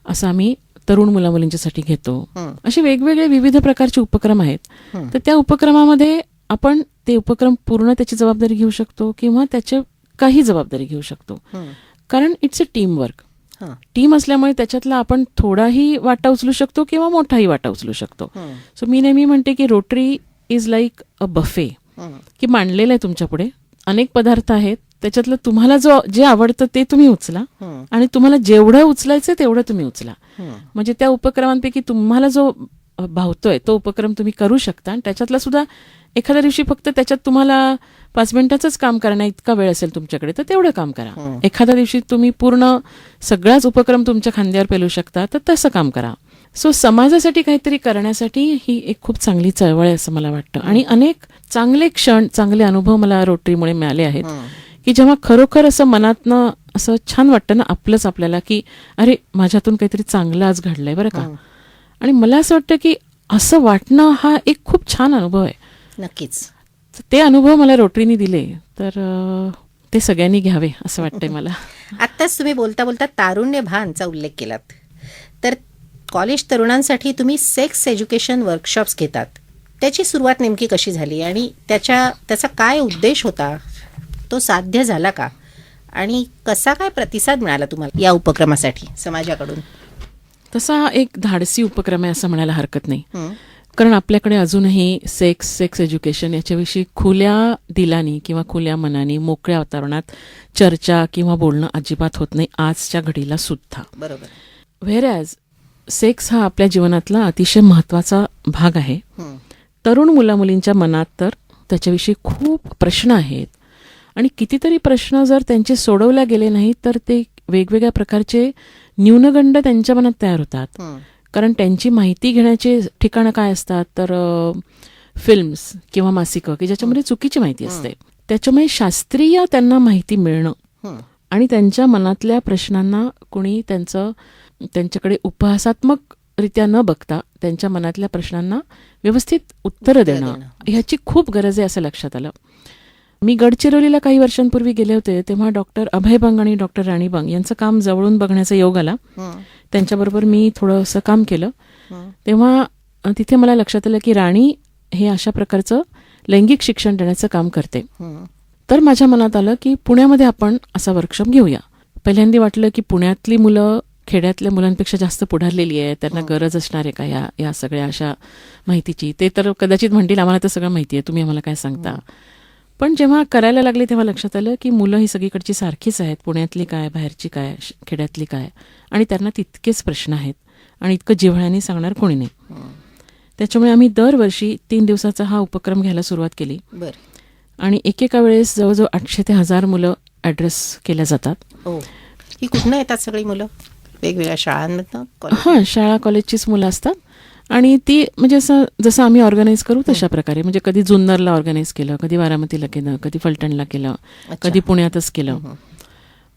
असं आम्ही तरुण मुलामुलींच्यासाठी घेतो. हं. असे वेगवेगळे विविध प्रकारचे उपक्रम आहेत. हं. तर त्या उपक्रमामध्ये आपण ते उपक्रम पूर्ण त्याची जबाबदारी घेऊ शकतो किंवा त्याचे काही जबाबदारी घेऊ शकतो. हं. कारण इट्स अ टीम वर्क. हं. टीम असल्यामुळे त्याच्यातला आपण थोडाही वाटा उचलू शकतो किंवा मोठाही वाटा उचलू शकतो. हं. सो मी नेहमी म्हणते की rotary is like a buffet, हं. की मांडलेलं आहे तुमच्या पुढे, अनेक पदार्थ आहेत, त्याच्यातलं तुम्हाला जे आवडतं ते तुम्ही उचला, हं. आणि तुम्हाला जेवढं उचलायचं तेवढं तुम्ही उचला. हं. म्हणजे त्या उपक्रमांपैकी तुम्हाला जो भावतोय तो उपक्रम तुम्ही करू शकता, आणि त्याच्यातला सुद्धा एखाद्या दिवशी फक्त त्याच्यात तुम्हाला 5 मिनिटाचंच काम करण्या इतका वेळ असेल तुमच्याकडे तर तेवढं काम करा. एखाद्या दिवशी तुम्ही पूर्ण सगळाच उपक्रम तुमच्या खांद्यावर पेलू शकता तर तसं काम करा. सो समाजासाठी काहीतरी करण्यासाठी ही एक खूप चांगली चळवळ आहे असं मला वाटतं. आणि अनेक चांगले क्षण, चांगले अनुभव मला रोटरीमुळे मिळाले आहेत, की जेव्हा खरोखर असं मनातनं असं छान वाटतं ना आपलंच आपल्याला, की अरे माझ्यातून काहीतरी चांगलं आज घडलंय बरं का. आणि मला असं वाटतं की असं वाटणं हा एक खूप छान अनुभव आहे. नक्कीच. ते अनुभव मला रोटरीने दिले तर ते सगळ्यांनी घ्यावे असं वाटतंय मला. आत्ताच तुम्ही बोलता बोलता तारुण्य भानचा उल्लेख केलात. तर कॉलेज तरुणांसाठी तुम्ही सेक्स एज्युकेशन वर्कशॉप्स घेतात. त्याची सुरुवात नेमकी कशी झाली आणि त्याचा काय उद्देश होता, तो साध्य झाला का, आणि कसा काय प्रतिसाद मिळाला तुम्हाला या उपक्रमासाठी समाजाकडून? तसा हा एक धाडसी उपक्रम आहे असं म्हणायला हरकत नाही. हं. कारण आपल्याकडे अजूनही सेक्स एज्युकेशन याच्याविषयी खुल्या दिलानी किंवा खुल्या मनाने मोकळ्या वातावरणात चर्चा किंवा बोलणं अजिबात होत नाही आजच्या घडीला सुद्धा. बरोबर. व्हेरॅज सेक्स हा आपल्या जीवनातला अतिशय महत्त्वाचा भाग आहे. हं. तरुण मुलामुलींच्या मनात तर त्याच्याविषयी खूप प्रश्न आहेत, आणि कितीतरी प्रश्न जर त्यांचे सोडवले गेले नाहीत तर ते वेगवेगळ्या प्रकारचे न्यूनगंड त्यांच्या मनात तयार होतात. हं. कारण त्यांची माहिती घेण्याचे ठिकाणं काय असतात तर फिल्म्स किंवा मासिकं की ज्याच्यामध्ये चुकीची माहिती असते. त्याच्यामुळे शास्त्रीय त्यांना माहिती मिळणं हं. आणि त्यांच्या मनातल्या प्रश्नांना कोणी त्यांच्याकडे उपहासात्मकरित्या न बघता त्यांच्या मनातल्या प्रश्नांना व्यवस्थित उत्तरं देणं ह्याची खूप गरज आहे असं लक्षात आलं. मी गडचिरोलीला काही वर्षांपूर्वी गेले होते तेव्हा डॉक्टर अभय बंग आणि डॉक्टर राणी बंग यांचं काम जवळून बघण्याचा योग आला. त्यांच्याबरोबर मी थोडंसं काम केलं. तेव्हा तिथे मला लक्षात आलं की राणी हे अशा प्रकारचं लैंगिक शिक्षण देण्याचं काम करते. तर माझ्या मनात आलं की पुण्यामध्ये आपण असा वर्कशॉप घेऊया. पहिल्यांदा वाटलं की पुण्यातली मुलं खेड्यातल्या मुलांपेक्षा जास्त पुढारलेली आहे, त्यांना गरज असणार आहे का या सगळ्या अशा माहितीची. ते तर कदाचित म्हणतील आम्हाला तर सगळं माहिती आहे, तुम्ही आम्हाला काय सांगता. पण जेव्हा करायला लागले तेव्हा लक्षात आलं की मुलं ही सगळीकडची सारखीच आहेत, पुण्यातली काय, बाहेरची काय, खेड्यातली काय, आणि त्यांना तितकेच प्रश्न आहेत आणि इतकं जिव्हाळ्याने सांगणार कोणी नाही. त्याच्यामुळे आम्ही दरवर्षी 3 दिवसाचा हा उपक्रम घ्यायला सुरुवात केली. आणि एकेका वेळेस जवळजवळ 800 ते 1000 मुलं ॲड्रेस केल्या जातात. ही कुठनं येतात सगळी मुलं? वेगवेगळ्या शाळांमधनं? हां, शाळा कॉलेजचीच मुलं असतात. आणि ती म्हणजे जसं आम्ही ऑर्गनाईज करू तशा प्रकारे, म्हणजे कधी जुन्नरला ऑर्गनाईज केलं, कधी बारामतीला केलं, कधी फलटणला केलं, कधी पुण्यातच केलं.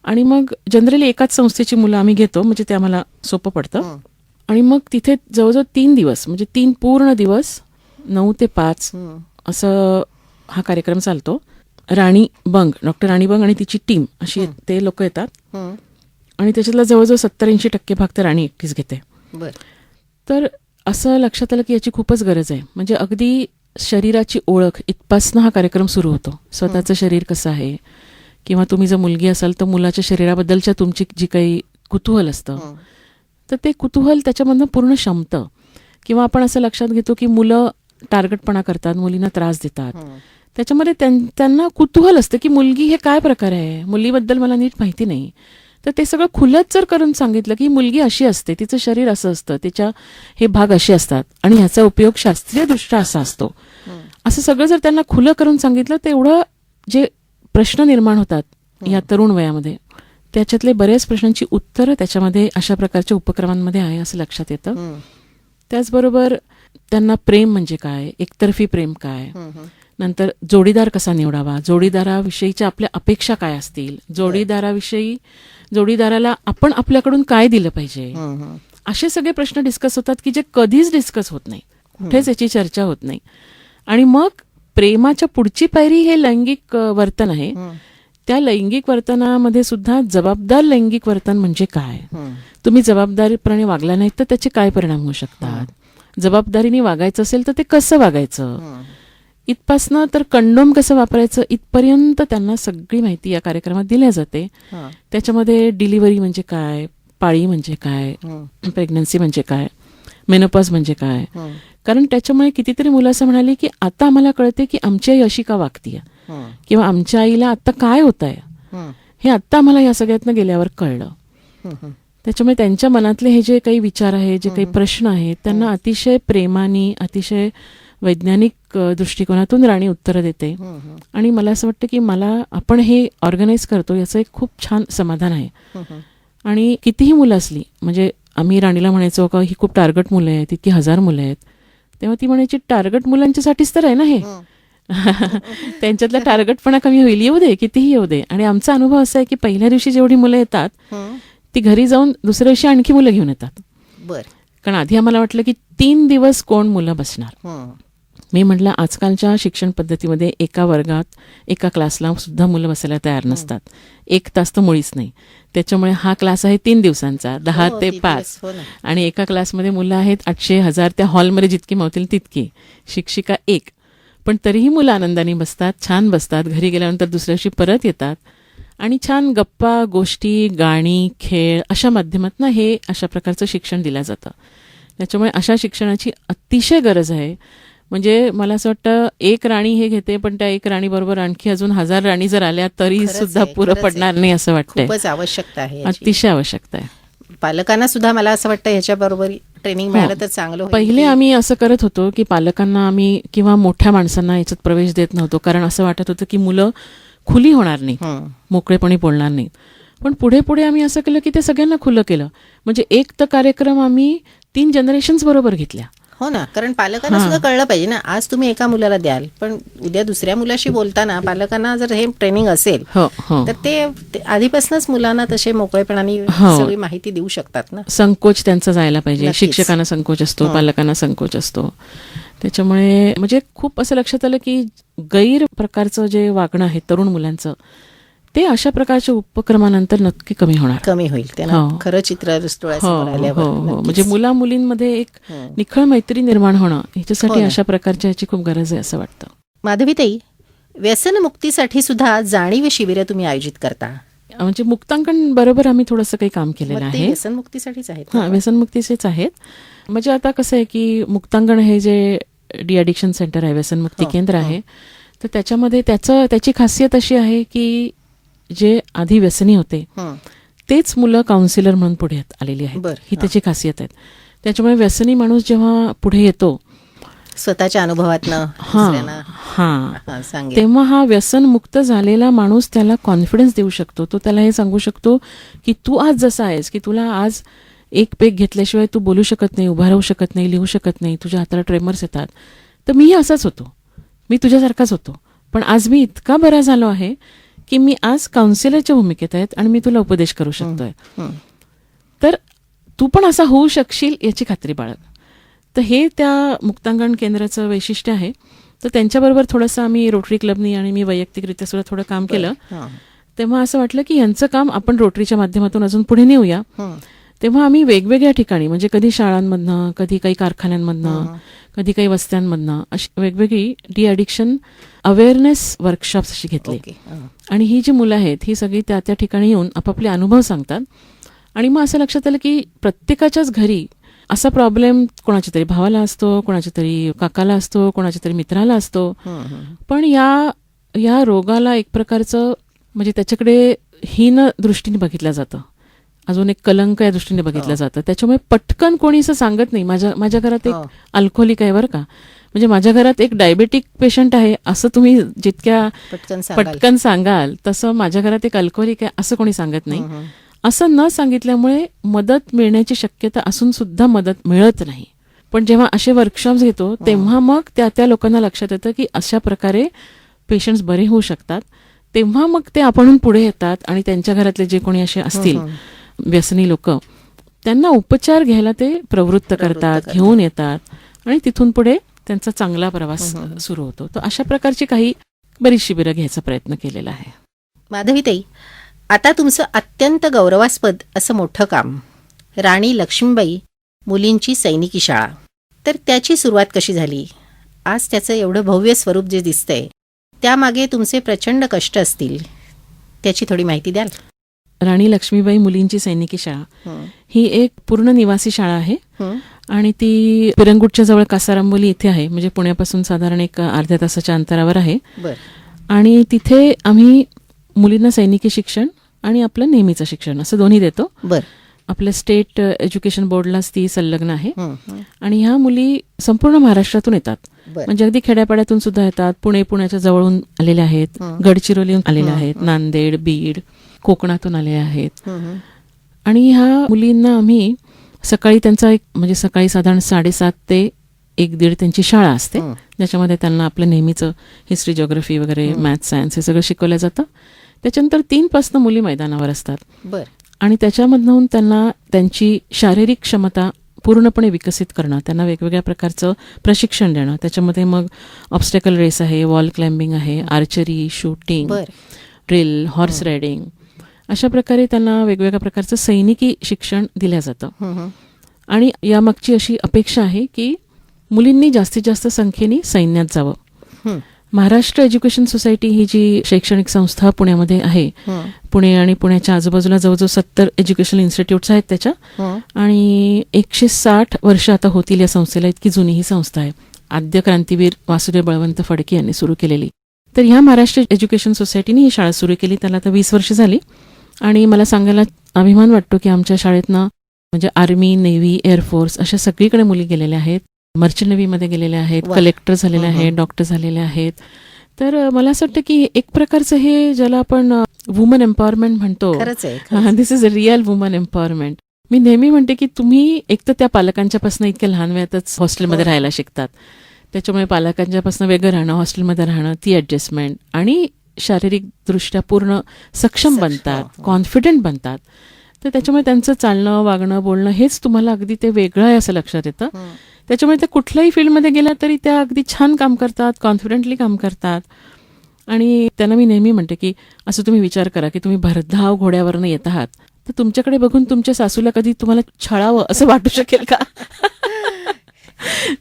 आणि मग जनरली एकाच संस्थेची मुलं आम्ही घेतो, म्हणजे ते आम्हाला सोपं पडतं. आणि मग तिथे जवळजवळ 3 दिवस म्हणजे 3 पूर्ण दिवस 9 ते 5 असं हा कार्यक्रम चालतो. राणी बंग, डॉक्टर राणी बंग आणि तिची टीम अशी ते लोक येतात. आणि त्याच्यातला जवळजवळ 70-80% भाग तर राणी एकटीच घेते. तर असं लक्षात आलं की याची खूपच गरज आहे. म्हणजे अगदी शरीराची ओळख इथपासनं हा कार्यक्रम सुरू होतो. स्वतःचं शरीर कसं आहे, किंवा तुम्ही जर मुलगी असाल तर मुलाच्या शरीराबद्दलच्या तुमची जी काही कुतूहल असतं तर ते कुतूहल त्याच्यामधनं पूर्ण शमतं. किंवा आपण असं लक्षात घेतो की मुलं टार्गेटपणा करतात, मुलींना त्रास देतात. त्याच्यामध्ये त्यांना कुतूहल असतं की मुलगी हे काय प्रकार आहे, मुलीबद्दल मला नीट माहिती नाही. तर ते सगळं खुलत जर करून सांगितलं की मुलगी अशी असते, तिचं शरीर असं असतं, तिच्या हे भाग असे असतात आणि ह्याचा उपयोग शास्त्रीयदृष्ट्या असा असतो, असं सगळं जर त्यांना खुलं करून सांगितलं तर एवढं जे प्रश्न निर्माण होतात या तरुण वयामध्ये त्याच्यातले बऱ्याच प्रश्नांची उत्तरं त्याच्यामध्ये अशा प्रकारच्या उपक्रमांमध्ये आहे असं लक्षात येतं. त्याचबरोबर त्यांना प्रेम म्हणजे काय, एकतर्फी प्रेम काय, नंतर जोडीदार कसा निवडावा, जोडीदाराविषयीच्या आपल्या अपेक्षा काय असतील, जोडीदाराला आपण आपल्याकडून काय दिलं पाहिजे, असे सगळे प्रश्न डिस्कस होतात की जे कधीच डिस्कस होत नाही, कुठेच याची चर्चा होत नाही. आणि मग प्रेमाच्या पुढची पायरी हे लैंगिक वर्तन आहे. त्या लैंगिक वर्तनामध्ये सुद्धा जबाबदार लैंगिक वर्तन म्हणजे काय, तुम्ही जबाबदारीप्रमाणे वागला नाही तर त्याचे काय परिणाम होऊ शकतात, जबाबदारीने वागायचं असेल तर ते कसं वागायचं, इथपासनं तर कंडोम कसं वापरायचं इथपर्यंत त्यांना सगळी माहिती या कार्यक्रमात दिल्या जाते. त्याच्यामध्ये डिलिव्हरी म्हणजे काय, पाळी म्हणजे काय, प्रेग्नन्सी म्हणजे काय, मेनोपॉज म्हणजे काय. कारण त्याच्यामुळे कितीतरी मुलं असं म्हणाली की आता आम्हाला कळते की आमची आई अशी का वागतीये, किंवा आमच्या आईला आता काय होत आहे हे आता आम्हाला या सगळ्यातनं गेल्यावर कळलं. त्याच्यामुळे त्यांच्या मनातले हे जे काही विचार आहे, जे काही प्रश्न आहेत, त्यांना अतिशय प्रेमाने, अतिशय वैज्ञानिक दृष्टिकोनातून राणी उत्तरं देते. आणि मला असं वाटतं की आपण हे ऑर्गनाईज करतो याचं एक खूप छान समाधान आहे. आणि कितीही मुलं असली, म्हणजे आम्ही राणीला म्हणायचो का ही खूप टार्गेट मुलं आहेत, इतकी 1000 मुलं आहेत, तेव्हा ती म्हणायची टार्गेट मुलांच्यासाठीच तर आहे ना हे, त्यांच्यातला टार्गेटपणा कमी होईल, येऊ दे, कितीही येऊ दे. आणि आमचा अनुभव असा आहे की पहिल्या दिवशी जेवढी मुलं येतात ती घरी जाऊन दुसऱ्या दिवशी आणखी मुलं घेऊन येतात. कारण आधी आम्हाला वाटलं की 3 दिवस कोण मुलं बसणार. मी म्हटलं आजकालच्या शिक्षण पद्धतीमध्ये एका वर्गात, एका क्लासला सुद्धा मुलं बसायला तयार नसतात. 1 तास तर मुळीच नाही. त्याच्यामुळे हा क्लास आहे 3 दिवसांचा, 10 ते 5, आणि एका क्लासमध्ये मुलं आहेत 800-1000, त्या हॉलमध्ये जितकी मावतील तितकी, शिक्षिका 1. पण तरीही मुलं आनंदाने बसतात, छान बसतात. घरी गेल्यानंतर दुसऱ्या दिवशी परत येतात आणि छान गप्पा गोष्टी, गाणी, खेळ अशा माध्यमातून हे अशा प्रकारचं शिक्षण दिलं जातं. त्याच्यामुळे अशा शिक्षणाची अतिशय गरज आहे. म्हणजे मला असं वाटतं एक राणी हे घेते, पण त्या एक राणी बरोबर आणखी अजून 1000 राणी जर आल्या तरी सुद्धा पुरं पडणार नाही असं वाटतंय. खूपच आवश्यकता आहे, अतिशय आवश्यकता आहे. पालकांना सुद्धा मला असं वाटतं ह्याच्याबरोबर ट्रेनिंग मिळालं तर चांगलं होईल. पहिले आम्ही असं करत होतो की पालकांना आम्ही किंवा मोठ्या माणसांना याच्यात प्रवेश देत नव्हतो, कारण असं वाटत होतं की मुलं खुली होणार नाही, मोकळेपणी बोलणार नाहीत. पण पुढे पुढे आम्ही असं केलं की ते सगळ्यांना खुलं केलं. म्हणजे एक तर कार्यक्रम आम्ही 3 जनरेशन्स बरोबर घेतल्या. हो ना, कारण पालकांना सुद्धा कळलं पाहिजे ना. आज तुम्ही एका मुलाला द्याल, पण उद्या दुसऱ्या मुलाशी बोलताना पालकांना जर हे ट्रेनिंग असेल हो हो तर ते आधीपासूनच मुलांना तसे मोकळेपणाने हो. सगळी माहिती देऊ शकतात ना. संकोच त्यांचा जायला पाहिजे. नक्कीच. शिक्षकांना संकोच असतो, पालकांना संकोच असतो. त्याच्यामुळे म्हणजे खूप असं लक्षात आलं की गैर प्रकारचं जे वागणं आहे तरुण मुलांचं, ते अशा प्रकारच्या उपक्रमानंतर नक्की कमी होणार. कमी होईल, त्यांना हो. खरं चित्र हो डोळ्यासमोर आल्यावर. हो हो. नक्कीच. म्हणजे मुला मुलींमध्ये एक निखळ मैत्री निर्माण होणं ह्याच्यासाठी हो ना. अशा प्रकारच्या ह्याची खूप गरज आहे असं वाटतं. माधवीताई, व्यसनमुक्तीसाठी सुद्धा जाणीव शिबिरं तुम्ही आयोजित करता. म्हणजे मुक्तांकन बरोबर आम्ही थोडंसं काही काम केलेलं मग ते आहे. व्यसनमुक्तीसाठीच आहेत ना? हां, व्यसनमुक्तीचेच आहेत. म्हणजे आता कसं आहे की मुक्तांगण हे जे डी अडिक्शन सेंटर आहे, व्यसनमुक्ती हो, केंद्र हो. आहे, तर त्याच्यामध्ये त्याची खासियत अशी आहे की जे आधी व्यसनी होते हं. तेच मुलं काउन्सिलर म्हणून पुढे आलेली आहेत. बरं, ही त्याची खासियत आहे. त्याच्यामुळे व्यसनी माणूस जेव्हा पुढे येतो स्वतःच्या अनुभवातनं दुसऱ्यांना हां सांगेल. तेव्हा हा व्यसनमुक्त झालेला माणूस त्याला कॉन्फिडन्स देऊ शकतो. तो त्याला हे सांगू शकतो की तू आज जसा आहेस, की तुला आज एक पेग घेतल्याशिवाय तू बोलू शकत नाही, उभा राहू शकत नाही, लिहू शकत नाही, तुझ्या हाताला ट्रेमर्स येतात, तर मीही असाच होतो, मी तुझ्यासारखाच होतो, पण आज मी इतका बरा झालो आहे की मी आज काउन्सिलरच्या भूमिकेत आहेत आणि मी तुला उपदेश करू शकतोय. हं. तर तू पण असा होऊ शकशील याची खात्री बाळग. तर हे त्या मुक्तांगण केंद्राचं वैशिष्ट्य आहे. तर त्यांच्याबरोबर थोडंसं आम्ही रोटरी क्लबनी आणि मी वैयक्तिकरित्या सुद्धा थोडं काम केलं. हं. तेव्हा असं वाटलं की यांचं काम आपण रोटरीच्या माध्यमातून अजून पुढे नेऊया. हं. तेव्हा आम्ही वेगवेगळ्या ठिकाणी, म्हणजे कधी शाळांमधनं, कधी काही कारखान्यांमधनं, कधी काही वस्त्यांमधनं अशी वेगवेगळी डी अडिक्शन अवेअरनेस वर्कशॉप्स अशी घेतली. ओके. हं. आणि ही जी मुलं आहेत ही सगळी त्या त्या ठिकाणी येऊन आपापले अनुभव सांगतात. आणि मग असं लक्षात आलं की प्रत्येकाच्याच घरी असा प्रॉब्लेम कोणाच्या तरी भावाला असतो, कोणाच्या तरी काकाला असतो, कोणाच्या तरी मित्राला असतो. हं. हं. पण या रोगाला एक प्रकारचं म्हणजे त्याच्याकडे हीन दृष्टीने बघितलं जातं, अजून एक कलंक या दृष्टीने बघितलं जातं. त्याच्यामुळे पटकन कोणी असं सांगत नाही. माझ्या घरात एक अल्कोहोलिक आहे बरं का, म्हणजे माझ्या घरात एक डायबेटिक पेशंट आहे असं तुम्ही जितक्या पटकन सांगाल तसं माझ्या घरात एक अल्कोहोलिक आहे असं कोणी सांगत नाही. असं न सांगितल्यामुळे मदत मिळण्याची शक्यता असून सुद्धा मदत मिळत नाही. पण जेव्हा असे वर्कशॉप्स घेतो तेव्हा मग त्या लोकांना लक्षात येतं की अशा प्रकारे पेशंट्स बरे होऊ शकतात. तेव्हा मग ते आपणहून पुढे येतात आणि त्यांच्या घरातले जे कोणी असे असतील व्यसनी लोक, त्यांना उपचार घ्यायला ते प्रवृत्त करतात, घेऊन येतात आणि तिथून पुढे त्यांचा चांगला प्रवास सुरू होतो. तर अशा प्रकारची काही बरीच शिबिरं घ्यायचा प्रयत्न केलेला आहे. माधवीताई, आता तुमचं अत्यंत गौरवास्पद असं मोठं काम, राणी लक्ष्मीबाई मुलींची सैनिकी शाळा, तर त्याची सुरुवात कशी झाली? आज त्याचं एवढं भव्य स्वरूप जे दिसतंय त्यामागे तुमचे प्रचंड कष्ट असतील, त्याची थोडी माहिती द्याल? राणी लक्ष्मीबाई मुलींची सैनिकी शाळा ही एक पूर्ण निवासी शाळा आहे आणि ती पिरंगुटच्या जवळ कासारांबोली इथे आहे, म्हणजे पुण्यापासून साधारण एक अर्ध्या तासाच्या अंतरावर आहे. आणि तिथे आम्ही मुलींना सैनिकी शिक्षण आणि आपलं नेहमीचं शिक्षण असं दोन्ही देतो. आपल्या स्टेट एज्युकेशन बोर्डलाच ती संलग्न आहे. आणि ह्या मुली संपूर्ण महाराष्ट्रातून येतात, म्हणजे अगदी खेड्यापाड्यातून सुद्धा येतात, पुण्याच्या जवळून आलेल्या आहेत, गडचिरोलीहून आलेल्या आहेत, नांदेड, बीड, कोकणातून आलेल्या आहेत. आणि ह्या मुलींना आम्ही सकाळी त्यांचा म्हणजे सकाळी साधारण 7:30 ते 1-1:30 त्यांची शाळा असते, ज्याच्यामध्ये त्यांना आपलं नेहमीचं हिस्ट्री, जिओग्राफी वगैरे, मॅथ्स, सायन्स हे सगळं शिकवलं जातं. त्याच्यानंतर 3 मुली मैदानावर असतात आणि त्याच्यामधून त्यांना त्यांची शारीरिक क्षमता पूर्णपणे विकसित करणं, त्यांना वेगवेगळ्या प्रकारचं प्रशिक्षण देणं. त्याच्यामध्ये मग ऑब्स्टॅकल रेस आहे, वॉल क्लाइम्बिंग आहे, archery, shooting, drill, horse riding, अशा प्रकारे त्यांना वेगवेगळ्या प्रकारचं सैनिकी शिक्षण दिलं जातं. आणि यामागची अशी अपेक्षा आहे की मुलींनी जास्तीत जास्त संख्येने सैन्यात जावं. महाराष्ट्र एज्युकेशन सोसायटी ही जी शैक्षणिक संस्था पुण्यामध्ये आहे, पुणे आणि पुण्याच्या आजूबाजूला जवळजवळ 70 एज्युकेशनल इन्स्टिट्यूट्स आहेत त्याच्या, आणि 160 वर्ष आता होतील या संस्थेला, इतकी जुनी ही संस्था आहे. आद्य क्रांतीवीर वासुदेव बळवंत फडके यांनी सुरू केलेली. तर ह्या महाराष्ट्र एज्युकेशन सोसायटीने ही शाळा सुरू केली, त्याला आता 20 वर्ष झाली. आणि मला सांगायला अभिमान वाटतो की आमच्या शाळेतनं म्हणजे आर्मी, नेव्ही, एअरफोर्स अशा सगळीकडे मुली गेलेल्या आहेत, मर्चंट नेव्हीमध्ये गेलेल्या आहेत, कलेक्टर झालेले आहेत, डॉक्टर झालेले आहेत. तर मला असं वाटतं की एक प्रकारचं हे ज्याला आपण वुमन एम्पॉवरमेंट म्हणतो, this is a real woman empowerment. मी नेहमी म्हणते की तुम्ही एक तर त्या पालकांच्यापासून इतक्या लहान वयातच हॉस्टेलमध्ये राहायला शिकतात, त्याच्यामुळे पालकांच्यापासून वेगळं राहणं, हॉस्टेलमध्ये राहणं, ती ॲडजस्टमेंट, आणि शारीरिकदृष्ट्या पूर्ण सक्षम बनतात, कॉन्फिडंट बनतात. तर त्याच्यामुळे त्यांचं चालणं, वागणं, बोलणं हेच तुम्हाला अगदी ते वेगळं आहे असं लक्षात येतं. त्याच्यामुळे त्या कुठल्याही फील्डमध्ये गेल्या तरी त्या अगदी छान काम करतात, कॉन्फिडंटली काम करतात. आणि त्यांना मी नेहमी म्हणते की असं तुम्ही विचार करा की तुम्ही भरधाव घोड्यावरनं येत आहात, तर तुमच्याकडे बघून तुमच्या सासूला कधी तुम्हाला छळावं असं वाटू शकेल का?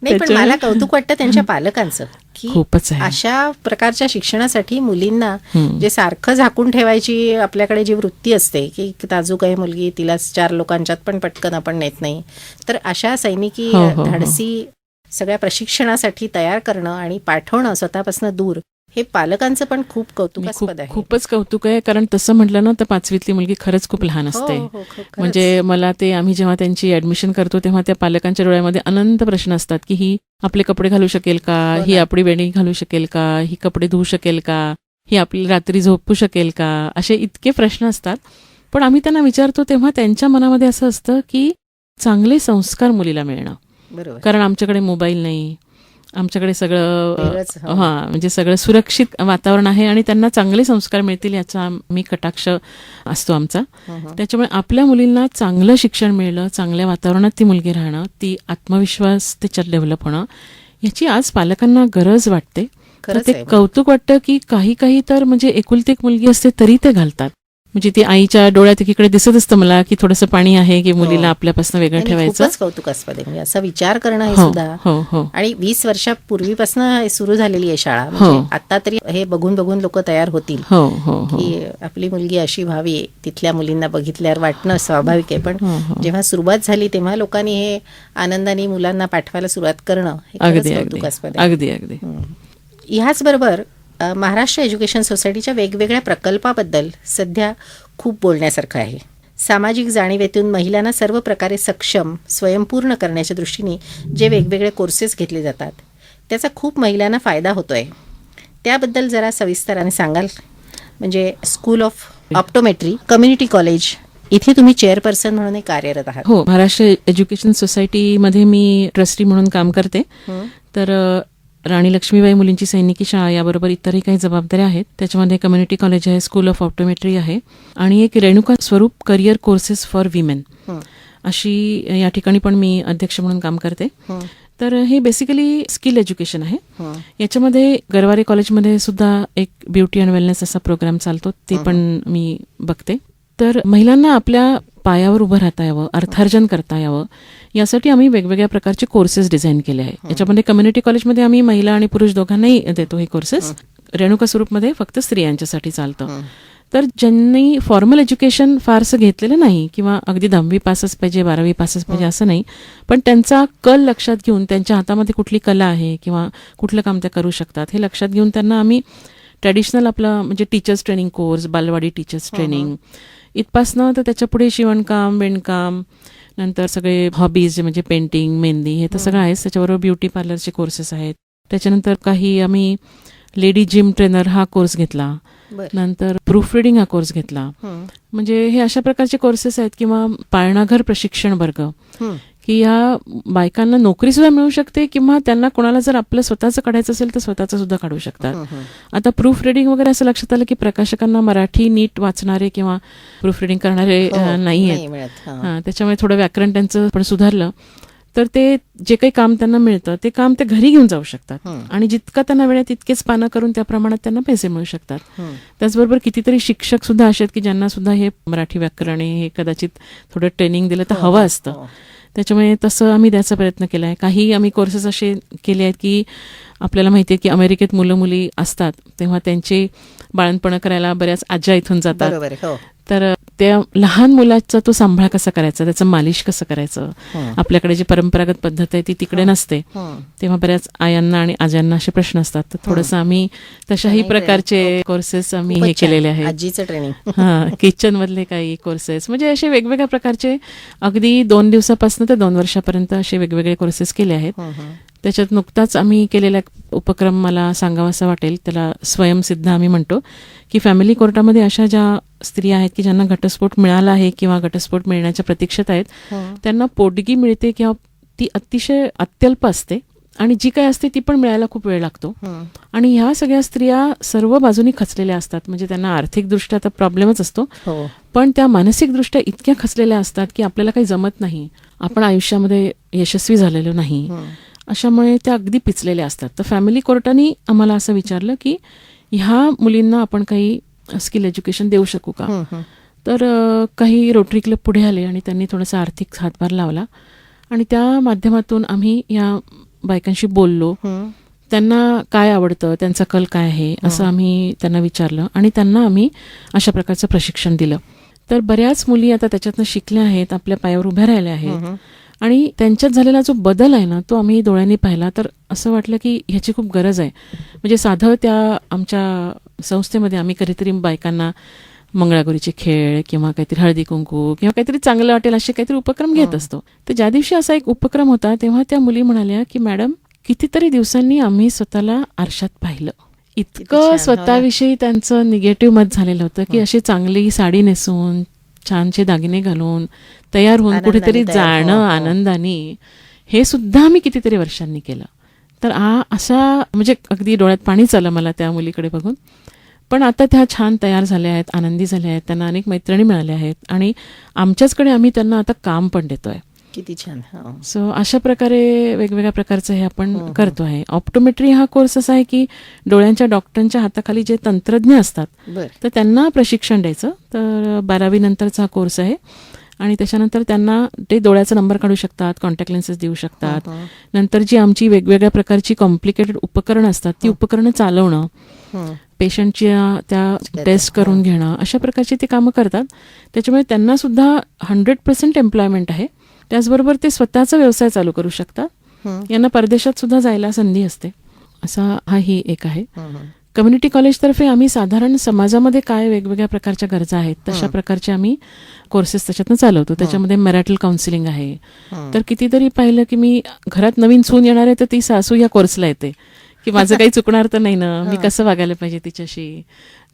नाही, पण मला कौतुक वाटतं त्यांच्या पालकांचं की खूपच आहे. अशा प्रकारच्या शिक्षणासाठी मुलींना जे सारखं झाकून ठेवायची आपल्याकडे जी वृत्ती असते की ताजूक आहे मुलगी, तिला 4 लोकांच्यात पण पटकन आपण नेत नाही, तर अशा सैनिकी धाडसी सगळ्या प्रशिक्षणासाठी तयार करणं आणि पाठवणं स्वतःपासून दूर, हे पालकांचं पण खूप कौतुकास्पद आहे. खूपच कौतुक आहे, कारण तसं म्हटलं ना तर 5वीतली मुलगी खरंच खूप लहान असते. म्हणजे मला ते आम्ही जेव्हा त्यांची ऍडमिशन करतो तेव्हा त्या पालकांच्या डोळ्यामध्ये अनंत प्रश्न असतात की ही आपले कपडे घालू शकेल का, ही आपली वेणी घालू शकेल का, ही कपडे धुवू शकेल का, ही आपली रात्री झोपू शकेल का, असे इतके प्रश्न असतात. पण आम्ही त्यांना विचारतो तेव्हा त्यांच्या मनामध्ये असं असतं की चांगले संस्कार मुलीला मिळणं. बरोबर. कारण आमच्याकडे मोबाईल नाही, आमच्याकडे सगळं म्हणजे सगळं सुरक्षित वातावरण आहे आणि त्यांना चांगले संस्कार मिळतील याचा मी कटाक्ष असतो आमचा. त्याच्यामुळे आपल्या मुलींना चांगलं शिक्षण मिळलं, चांगल्या वातावरणात ती मुलगी राहणं, ती आत्मविश्वास त्याच्यात डेव्हलप होणं, याची आज पालकांना गरज वाटते. ते कौतुक वाटतं की काही काही तर म्हणजे एकुलती एक मुलगी असते तरी ते घालतात. म्हणजे ती आईच्या डोळ्यात एकीकडे दिसत असतं मला की थोडंसं पाणी आहे की मुलीला आपल्यापासून वेगळं ठेवायचं. कौतुकास्पद आहे म्हणजे असा विचार करणं हे सुद्धा. आणि 20 वर्षापूर्वीपासून सुरू झालेली आहे शाळा. म्हणजे आता तरी हे बघून बघून लोक तयार होतील की आपली मुलगी अशी व्हावी. तिथल्या मुलींना बघितल्यावर वाटणं स्वाभाविक आहे, पण जेव्हा सुरुवात झाली तेव्हा लोकांनी हे आनंदाने मुलांना पाठवायला सुरुवात करणं हे कौतुकास्पद आहे. अगदी अगदी. ह्याच बरोबर महाराष्ट्र एज्युकेशन सोसायटीच्या वेगवेगळ्या प्रकल्पाबद्दल सध्या खूप बोलण्यासारखं आहे. सामाजिक जाणीवेतून महिलांना सर्व प्रकारे सक्षम, स्वयंपूर्ण करण्याच्या दृष्टीने जे वेगवेगळे कोर्सेस घेतले जातात त्याचा खूप महिलांना फायदा होतो आहे. त्याबद्दल जरा सविस्तराने सांगाल? म्हणजे school of optometry, community college, इथे तुम्ही चेअरपर्सन म्हणून कार्यरत आहात. हो, महाराष्ट्र एज्युकेशन सोसायटीमध्ये मी ट्रस्टी म्हणून काम करते. तर राणी लक्ष्मीबाई मुलींची सैनिकी शाळा याबरोबर इतरही काही जबाबदाऱ्या आहेत. त्याच्यामध्ये कम्युनिटी कॉलेज आहे, स्कूल ऑफ ऑप्टोमेट्री आहे आणि एक रेणुका स्वरूप करिअर कोर्सेस फॉर विमेन अशी या ठिकाणी पण मी अध्यक्ष म्हणून काम करते. तर हे बेसिकली स्किल एज्युकेशन आहे. याच्यामध्ये गरवारे कॉलेजमध्ये सुद्धा एक ब्युटी अँड वेलनेस असा प्रोग्राम चालतो, ते पण मी बघते. तर महिलांना आपल्या पायावर उभं राहता यावं, अर्थार्जन करता यावं, यासाठी आम्ही वेगवेगळ्या प्रकारचे कोर्सेस डिझाईन केले आहे. याच्यामध्ये कम्युनिटी कॉलेजमध्ये आम्ही महिला आणि पुरुष दोघांनाही देतो हे कोर्सेस. रेणुका स्वरूपमध्ये फक्त स्त्रियांच्यासाठी चालतं. तर ज्यांनी फॉर्मल एज्युकेशन फारसं घेतलेलं नाही किंवा अगदी 10वी पासच पाहिजे, 12वी पासच पाहिजे असं नाही, पण त्यांचा कल लक्षात घेऊन त्यांच्या हातामध्ये कुठली कला आहे किंवा कुठलं काम त्या करू शकतात हे लक्षात घेऊन त्यांना आम्ही ट्रॅडिशनल आपलं म्हणजे टीचर्स ट्रेनिंग कोर्स, बालवाडी टीचर्स ट्रेनिंग इथपासनं तर त्याच्या पुढे शिवणकाम, विणकाम, नंतर सगळे हॉबीज म्हणजे पेंटिंग, मेहंदी हे तर सगळं आहेच. त्याच्याबरोबर ब्युटी पार्लरचे कोर्सेस आहेत. त्याच्यानंतर काही आम्ही लेडी जिम ट्रेनर हा कोर्स घेतला, नंतर प्रूफ रिडिंग हा कोर्स घेतला. म्हणजे हे अशा प्रकारचे कोर्सेस आहेत. किंवा पाळणाघर प्रशिक्षण वर्ग, की या बायकांना नोकरी सुद्धा मिळू शकते किंवा त्यांना कोणाला जर आपलं स्वतःचं काढायचं असेल तर स्वतःचं सुद्धा काढू शकतात. आता प्रूफ रिडिंग वगैरे असं लक्षात आलं की प्रकाशकांना मराठी नीट वाचणारे किंवा प्रूफ रिडिंग करणारे नाही आहेत. त्याच्यामुळे थोडं व्याकरण त्यांचं पण सुधारलं तर ते जे काही काम त्यांना मिळतं ते काम ते घरी घेऊन जाऊ शकतात आणि जितका त्यांना वेळ तितकेच पानं करून त्या प्रमाणात त्यांना पैसे मिळू शकतात. त्याचबरोबर कितीतरी शिक्षक सुद्धा असे आहेत की ज्यांना सुद्धा हे मराठी व्याकरण हे कदाचित थोडं ट्रेनिंग दिलं तर हवं असतं. त्याच्यामुळे तसं आम्ही द्यायचा प्रयत्न केला आहे. काही आम्ही कोर्सेस असे केले आहेत की आपल्याला माहिती आहे की अमेरिकेत मुलं मुली असतात तेव्हा त्यांचे बाळणपण करायला बऱ्याच आज्या इथून जातात. तर त्या लहान मुलाचा तो सांभाळ कसा करायचा, त्याचं मालिश कसं करायचं, आपल्याकडे जी परंपरागत पद्धत आहे ती तिकडे नसते. तेव्हा बऱ्याच आयांना आणि आज्यांना असे प्रश्न असतात. तर थोडंसं आम्ही तशाही प्रकारचे कोर्सेस आम्ही हे केलेले आहेत. आजीचं ट्रेनिंग, किचन मधले काही कोर्सेस, म्हणजे असे वेगवेगळ्या प्रकारचे अगदी 2 दिवसापासून ते 2 वर्षापर्यंत असे वेगवेगळे कोर्सेस केले आहेत. त्याच्यात नुकताच आम्ही केलेला एक उपक्रम मला सांगावासा वाटेल, त्याला स्वयंसिद्ध आम्ही म्हणतो, की फॅमिली कोर्टामध्ये अशा ज्या स्त्रिया आहेत की ज्यांना घटस्फोट मिळाला आहे किंवा घटस्फोट मिळण्याच्या प्रतीक्षेत आहेत, त्यांना पोटगी मिळते किंवा ती अतिशय अत्यल्प असते आणि जी काय असते ती पण मिळायला खूप वेळ लागतो. आणि ह्या सगळ्या स्त्रिया सर्व बाजूनी खचलेल्या असतात. म्हणजे त्यांना आर्थिकदृष्ट्या तर प्रॉब्लेमच असतो, पण त्या मानसिकदृष्ट्या इतक्या खचलेल्या असतात की आपल्याला काही जमत नाही, आपण आयुष्यामध्ये यशस्वी झालेलो नाही, अशामुळे त्या अगदी पिचलेल्या असतात. तर फॅमिली कोर्टाने आम्हाला असं विचारलं की ह्या मुलींना आपण काही स्किल एज्युकेशन देऊ शकू का. तर काही रोटरी क्लब पुढे आले आणि त्यांनी थोडासा आर्थिक हातभार लावला आणि त्या माध्यमातून आम्ही या बायकांशी बोललो. त्यांना काय आवडतं, त्यांचा कल काय आहे असं आम्ही त्यांना विचारलं आणि त्यांना आम्ही अशा प्रकारचं प्रशिक्षण दिलं. तर बऱ्याच मुली आता त्याच्यातनं शिकल्या आहेत, आपल्या पायावर उभ्या राहिल्या आहेत आणि त्यांच्यात झालेला जो बदल आहे ना, तो आम्ही डोळ्यांनी पाहिला. तर असं वाटलं की ह्याची खूप गरज आहे. म्हणजे साधं त्या आमच्या संस्थेमध्ये आम्ही कधीतरी बायकांना मंगळागौरीचे खेळ किंवा काहीतरी हळदी कुंकू किंवा काहीतरी चांगलं वाटेल असे काहीतरी उपक्रम घेत असतो. तर ज्या दिवशी असा एक उपक्रम होता तेव्हा त्या मुली म्हणाल्या की मॅडम, कितीतरी दिवसांनी आम्ही स्वतःला आरशात पाहिलं. इतकं स्वतःविषयी त्यांचं निगेटिव्ह मत झालेलं होतं की अशी चांगली साडी नेसून, छानचे दागिने घालून तयार होऊन कुठेतरी जाणं आनंदाने, हे सुद्धा आम्ही कितीतरी वर्षांनी केलं. तर असा म्हणजे अगदी डोळ्यात पाणीच आलं मला त्या मुलीकडे बघून. पण आता त्या छान तयार झाल्या आहेत, आनंदी झाल्या आहेत, त्यांना अनेक मैत्रिणी मिळाल्या आहेत आणि आमच्याचकडे आम्ही त्यांना आता काम पण देतोय. किती छान. सो अशा प्रकारे वेगवेगळ्या प्रकारचं हे आपण करतो आहे. ऑप्टोमेट्री हा कोर्स असा आहे की डोळ्यांच्या डॉक्टरांच्या हाताखाली जे तंत्रज्ञ असतात तर त्यांना प्रशिक्षण द्यायचं. तर 12वी नंतरचा कोर्स आहे आणि त्याच्यानंतर त्यांना ते डोळ्याचा नंबर काढू शकतात, कॉन्टॅक्ट लेन्सेस देऊ शकतात. नंतर जी आमची वेगवेगळ्या प्रकारची कॉम्प्लिकेटेड उपकरणं असतात ती उपकरणं चालवणं, पेशंटच्या त्या टेस्ट करून घेणं, अशा प्रकारची ती कामं करतात. त्याच्यामुळे त्यांना सुद्धा 100% एम्प्लॉयमेंट आहे. त्याचबरोबर ते स्वतःचा व्यवसाय चालू करू शकतात. यांना परदेशात सुद्धा जायला संधी असते. असा ही एक आहे. कम्युनिटी कॉलेजतर्फे आम्ही साधारण समाजामध्ये काय वेगवेगळ्या प्रकारच्या गरजा आहेत तशा प्रकारचे आम्ही कोर्सेस त्याच्यातनं चालवतो. त्याच्यामध्ये मॅरिटल काउन्सिलिंग आहे. तर कितीतरी पाहिलं की मी घरात नवीन सून येणार आहे तर ती सासू या कोर्सला येते की माझं काही चुकणार तर नाही ना, मी कसं वागायला पाहिजे तिच्याशी.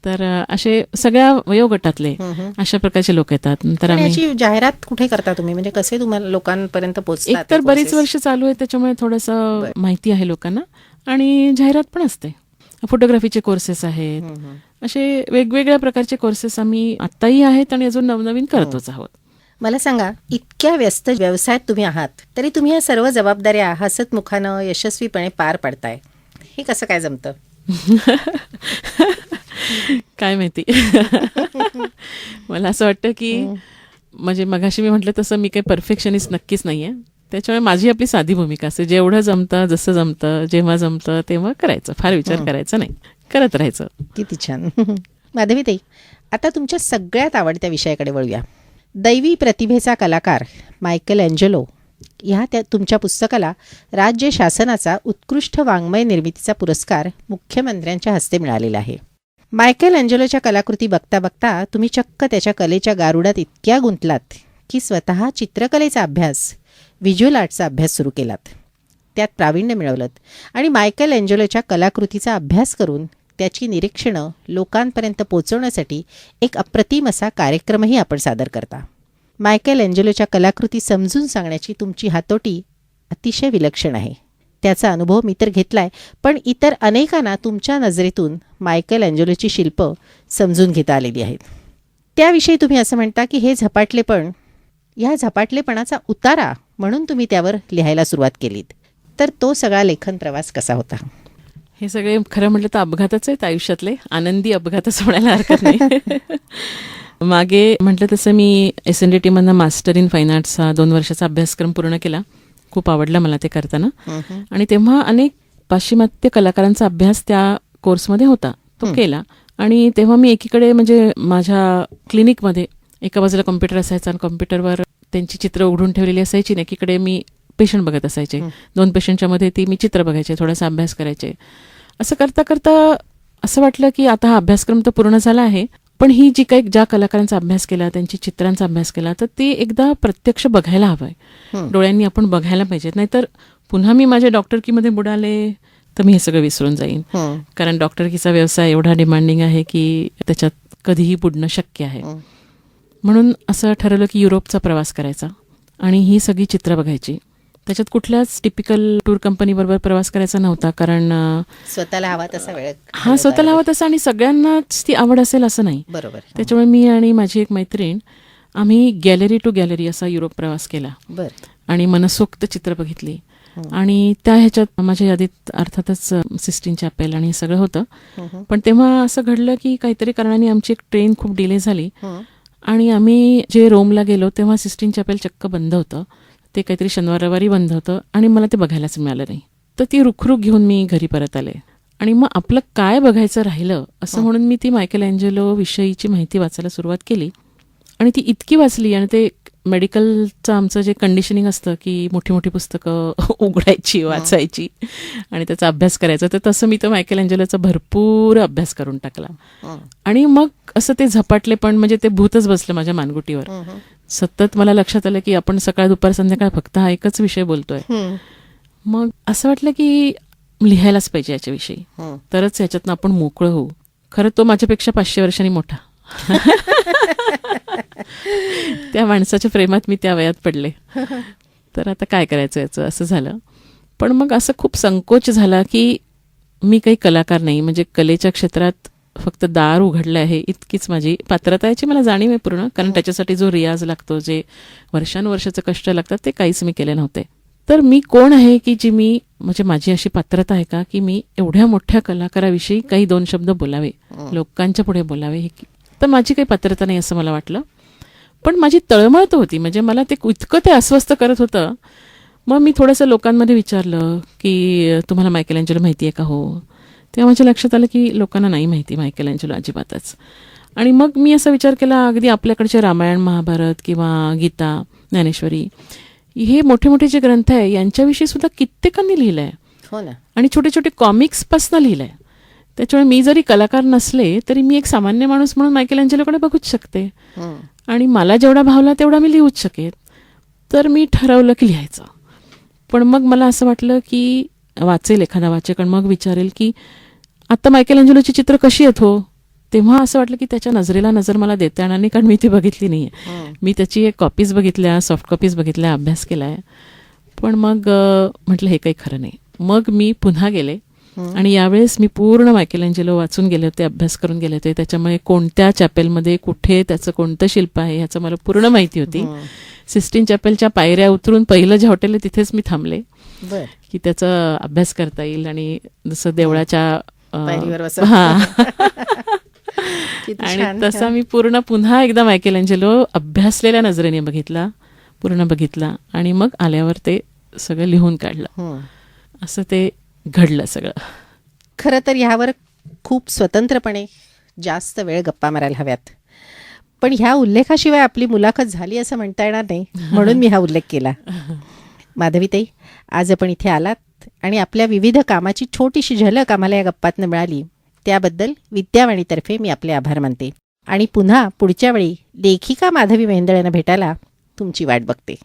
तर असे सगळ्या वयोगटातले अशा प्रकारचे लोक येतात. नंतर आम्ही जाहिरात कुठे करता तुम्ही, म्हणजे कसे तुम्हाला लोकांपर्यंत पोहोचतात? एक तर बरीच वर्ष चालू आहे त्याच्यामुळे थोडंसं माहिती आहे लोकांना आणि जाहिरात पण असते. फोटोग्राफीचे कोर्सेस आहेत, असे वेगवेगळ्या प्रकारचे कोर्सेस आम्ही आत्ताही आहेत आणि अजून नवनवीन करतोच आहोत. मला सांगा, इतक्या व्यस्त व्यवसायात तुम्ही आहात तरी तुम्ही या सर्व जबाबदाऱ्या हसतमुखानं यशस्वीपणे पार पाडताय, हे कसं काय जमतं? काय माहिती. मला असं वाटतं की म्हणजे मगाशी मी म्हटलं तसं मी काही परफेक्शनिस्ट नक्कीच नाहीये. त्याच्यामुळे माझी आपली साधी भूमिका असते, जेवढं जमतं, जसं जमतं, जेव्हा जमतं तेव्हा करायचं, फार विचार करायचा नाही, करत राहायचं. किती छान. माधवीताई, आता तुमच्या सगळ्यात आवडत्या विषयाकडे वळूया. दैवी प्रतिभेचा कलाकार मायकेल एंजेलो ह्या त्या तुमच्या पुस्तकाला राज्य शासनाचा उत्कृष्ट वाङ्मय निर्मितीचा पुरस्कार मुख्यमंत्र्यांच्या हस्ते मिळालेला आहे. मायकेल एंजेलोच्या कलाकृती बघता बघता तुम्ही चक्क त्याच्या कलेच्या गारुडात इतक्या गुंतलात की स्वतः चित्रकलेचा अभ्यास, व्हिज्युअल आर्टचा अभ्यास सुरू केलात, त्यात प्रावीण्य मिळवलं आणि मायकेल एंजेलोच्या कलाकृतीचा अभ्यास करून त्याची निरीक्षणं लोकांपर्यंत पोहोचवण्यासाठी एक अप्रतिम असा कार्यक्रमही आपण सादर करता. मायकेल एंजेलोच्या कलाकृती समजून सांगण्याची तुमची हातोटी अतिशय विलक्षण आहे. त्याचा अनुभव मी तर घेतलाय, पण इतर अनेकांना तुमच्या नजरेतून मायकेल एंजेलोची शिल्प समजून घेता आलेली आहेत. त्याविषयी तुम्ही असं म्हणता की हे झपाटलेपण, ह्या झपाटलेपणाचा उतारा म्हणून तुम्ही त्यावर लिहायला सुरुवात केलीत. तर तो सगळा लेखन प्रवास कसा होता? हे सगळे खरं म्हटलं तर अपघातच आहेत आयुष्यातले, आनंदी अपघातच म्हणायला हरकत नाही. मागे म्हटलं तसं मी SNDT मधनं मास्टर इन फाईन आर्ट्सचा 2 वर्षाचा अभ्यासक्रम पूर्ण केला. खूप आवडला मला ते करताना. आणि तेव्हा अनेक पाश्चिमात्य कलाकारांचा अभ्यास त्या कोर्समध्ये होता, तो केला. आणि तेव्हा मी एकीकडे म्हणजे माझ्या क्लिनिकमध्ये एका बाजूला कॉम्प्युटर असायचा आणि कॉम्प्युटरवर त्यांची चित्र उघडून ठेवलेली असायची आणि एकीकडे मी पेशंट बघत असायचे. 2 पेशंटच्या मध्ये ती मी चित्र बघायचे, थोडासा अभ्यास करायचे. असं करता करता असं वाटलं की आता हा अभ्यासक्रम तर पूर्ण झाला आहे, पण ही जी काही ज्या कलाकारांचा अभ्यास केला, त्यांची चित्रांचा अभ्यास केला, तर ती एकदा प्रत्यक्ष बघायला हवंय. डोळ्यांनी आपण बघायला पाहिजेत, नाहीतर पुन्हा मी माझ्या डॉक्टरकीमध्ये बुडाले तर मी हे सगळं विसरून जाईन. कारण डॉक्टरकीचा व्यवसाय एवढा डिमांडिंग आहे की त्याच्यात कधीही बुडणं शक्य आहे. म्हणून असं ठरवलं की युरोपचा प्रवास करायचा आणि ही सगळी चित्र बघायची. त्याच्यात कुठल्याच टिपिकल टूर कंपनीबरोबर प्रवास करायचा नव्हता, कारण स्वतःला हवा तसा वेळ हा स्वतःला हवा तसा, आणि सगळ्यांनाच ती आवड असेल असं नाही. बरोबर. त्याच्यामुळे मी आणि माझी एक मैत्रीण आम्ही गॅलरी टू गॅलरी असा युरोप प्रवास केला आणि मनसोक्त चित्र बघितली. आणि त्या ह्याच्यात माझ्या यादीत अर्थातच सिस्टीन चॅपेल आणि सगळं होतं. पण तेव्हा असं घडलं की काहीतरी कारणाने आमची एक ट्रेन खूप डिले झाली आणि आम्ही जे रोमला गेलो तेव्हा सिस्टीन चॅपेल चक्क बंद होतं. ते काहीतरी शनिवार रविवारी बंद होतं आणि मला ते बघायलाच मिळालं नाही. तर ती रुखरुख घेऊन मी घरी परत आले आणि मग आपलं काय बघायचं राहिलं असं म्हणून मी ती मायकेल अँजेलो विषयीची माहिती वाचायला सुरुवात केली. आणि ती इतकी वाचली, आणि ते मेडिकलचं आमचं जे कंडिशनिंग असतं की मोठी मोठी पुस्तकं उघडायची, वाचायची आणि त्याचा अभ्यास करायचा, तर तसं मी तर मायकेल अँजेलोचा भरपूर अभ्यास करून टाकला. आणि मग असं ते झपाटले, पण म्हणजे ते भूतच बसलं माझ्या मानगुटीवर. सतत मला लक्षात आलं की आपण सकाळ दुपार संध्याकाळ फक्त हा एकच विषय बोलतोय. मग असं वाटलं की लिहायलाच पाहिजे याच्याविषयी, तरच याच्यातनं आपण मोकळं होऊ. खरं तो माझ्यापेक्षा 500 वर्षांनी मोठा. त्या माणसाच्या प्रेमात मी त्या वयात पडले. तर आता काय करायचं याचं, असं झालं. पण मग असं खूप संकोच झाला की मी काही कलाकार नाही, म्हणजे कलेच्या क्षेत्रात फक्त दार उघडलं आहे इतकीच माझी पात्रता, याची मला जाणीव आहे पूर्ण. कारण त्याच्यासाठी जो रियाज लागतो, जे वर्षानुवर्षाचं कष्ट लागतात, ते काहीच मी केले नव्हते. तर मी कोण आहे की जी मी, म्हणजे माझी अशी पात्रता आहे का की मी एवढ्या मोठ्या कलाकाराविषयी काही 2 शब्द बोलावे, लोकांच्या पुढे बोलावे. तर माझी काही पात्रता नाही असं मला वाटलं. पण माझी तळमळ तर होती, म्हणजे मला ते इतकं ते अस्वस्थ करत होतं. मग मी थोडंसं लोकांमध्ये विचारलं की तुम्हाला मायकेल अँजेलो माहिती आहे का हो. तेव्हा माझ्या लक्षात आलं की लोकांना नाही माहिती मायकेल अँजेलो अजिबातच. आणि मग मी असा विचार केला, अगदी आपल्याकडचे रामायण महाभारत किंवा गीता, ज्ञानेश्वरी, हे मोठे मोठे जे ग्रंथ आहे यांच्याविषयी सुद्धा कित्येकांनी लिहिलं आहे. हो ना. आणि छोटे छोटे कॉमिक्सपासून लिहिलं आहे. त्याच्यामुळे मी जरी कलाकार नसले तरी मी एक सामान्य माणूस म्हणून मायकेल अँजेलोकडे बघूच शकते आणि मला जेवढा भावला तेवढा मी लिहूच शकेन. तर मी ठरवलं की लिहायचं. पण मग मला असं वाटलं की वाचेल एखादा वाचक आणि मग विचारेल की आता मायकेल अँजेलोची चित्र कशी आहेत हो. तेव्हा असं वाटलं की त्याच्या नजरेला नजर मला देता येणार नाही, कारण मी ती बघितली नाही आहे. मी त्याची एक कॉपीज बघितल्या, सॉफ्ट कॉपीज बघितल्या, अभ्यास केला आहे. पण मग म्हटलं हे काही खरं नाही. मग मी पुन्हा गेले आणि यावेळेस मी पूर्ण मायकेल अँजेलो वाचून गेले होते, अभ्यास करून गेले होते. त्याच्यामुळे कोणत्या चॅपेलमध्ये कुठे त्याचं कोणतं शिल्प आहे ह्याचं मला पूर्ण माहिती होती. सिस्टीन चॅपेलच्या पायऱ्या उतरून पहिलं जे हॉटेल आहे तिथेच मी थांबले की त्याचा अभ्यास करता येईल. आणि जसं देवळाच्या आणि तसा मी पूर्ण पुन्हा एकदा मायकेल अँजेलो अभ्यासलेल्या नजरेने बघितला, पूर्ण बघितला आणि मग आल्यावर ते सगळं लिहून काढलं. असं ते घडलं सगळं. खरं तर ह्यावर खूप स्वतंत्रपणे जास्त वेळ गप्पा मारायला हव्यात, पण ह्या उल्लेखाशिवाय आपली मुलाखत झाली असं म्हणता येणार नाही, म्हणून मी हा उल्लेख केला. माधवीताई, आज आपण इथे आलात आणि आपल्या विविध कामाची छोटीशी झलक आम्हाला या गप्पातनं मिळाली, त्याबद्दल विद्यावाणीतर्फे मी आपले आभार मानते. आणि पुन्हा पुढच्या वेळी लेखिका माधवी मेहेंदळे यांना भेटायला तुमची वाट बघते.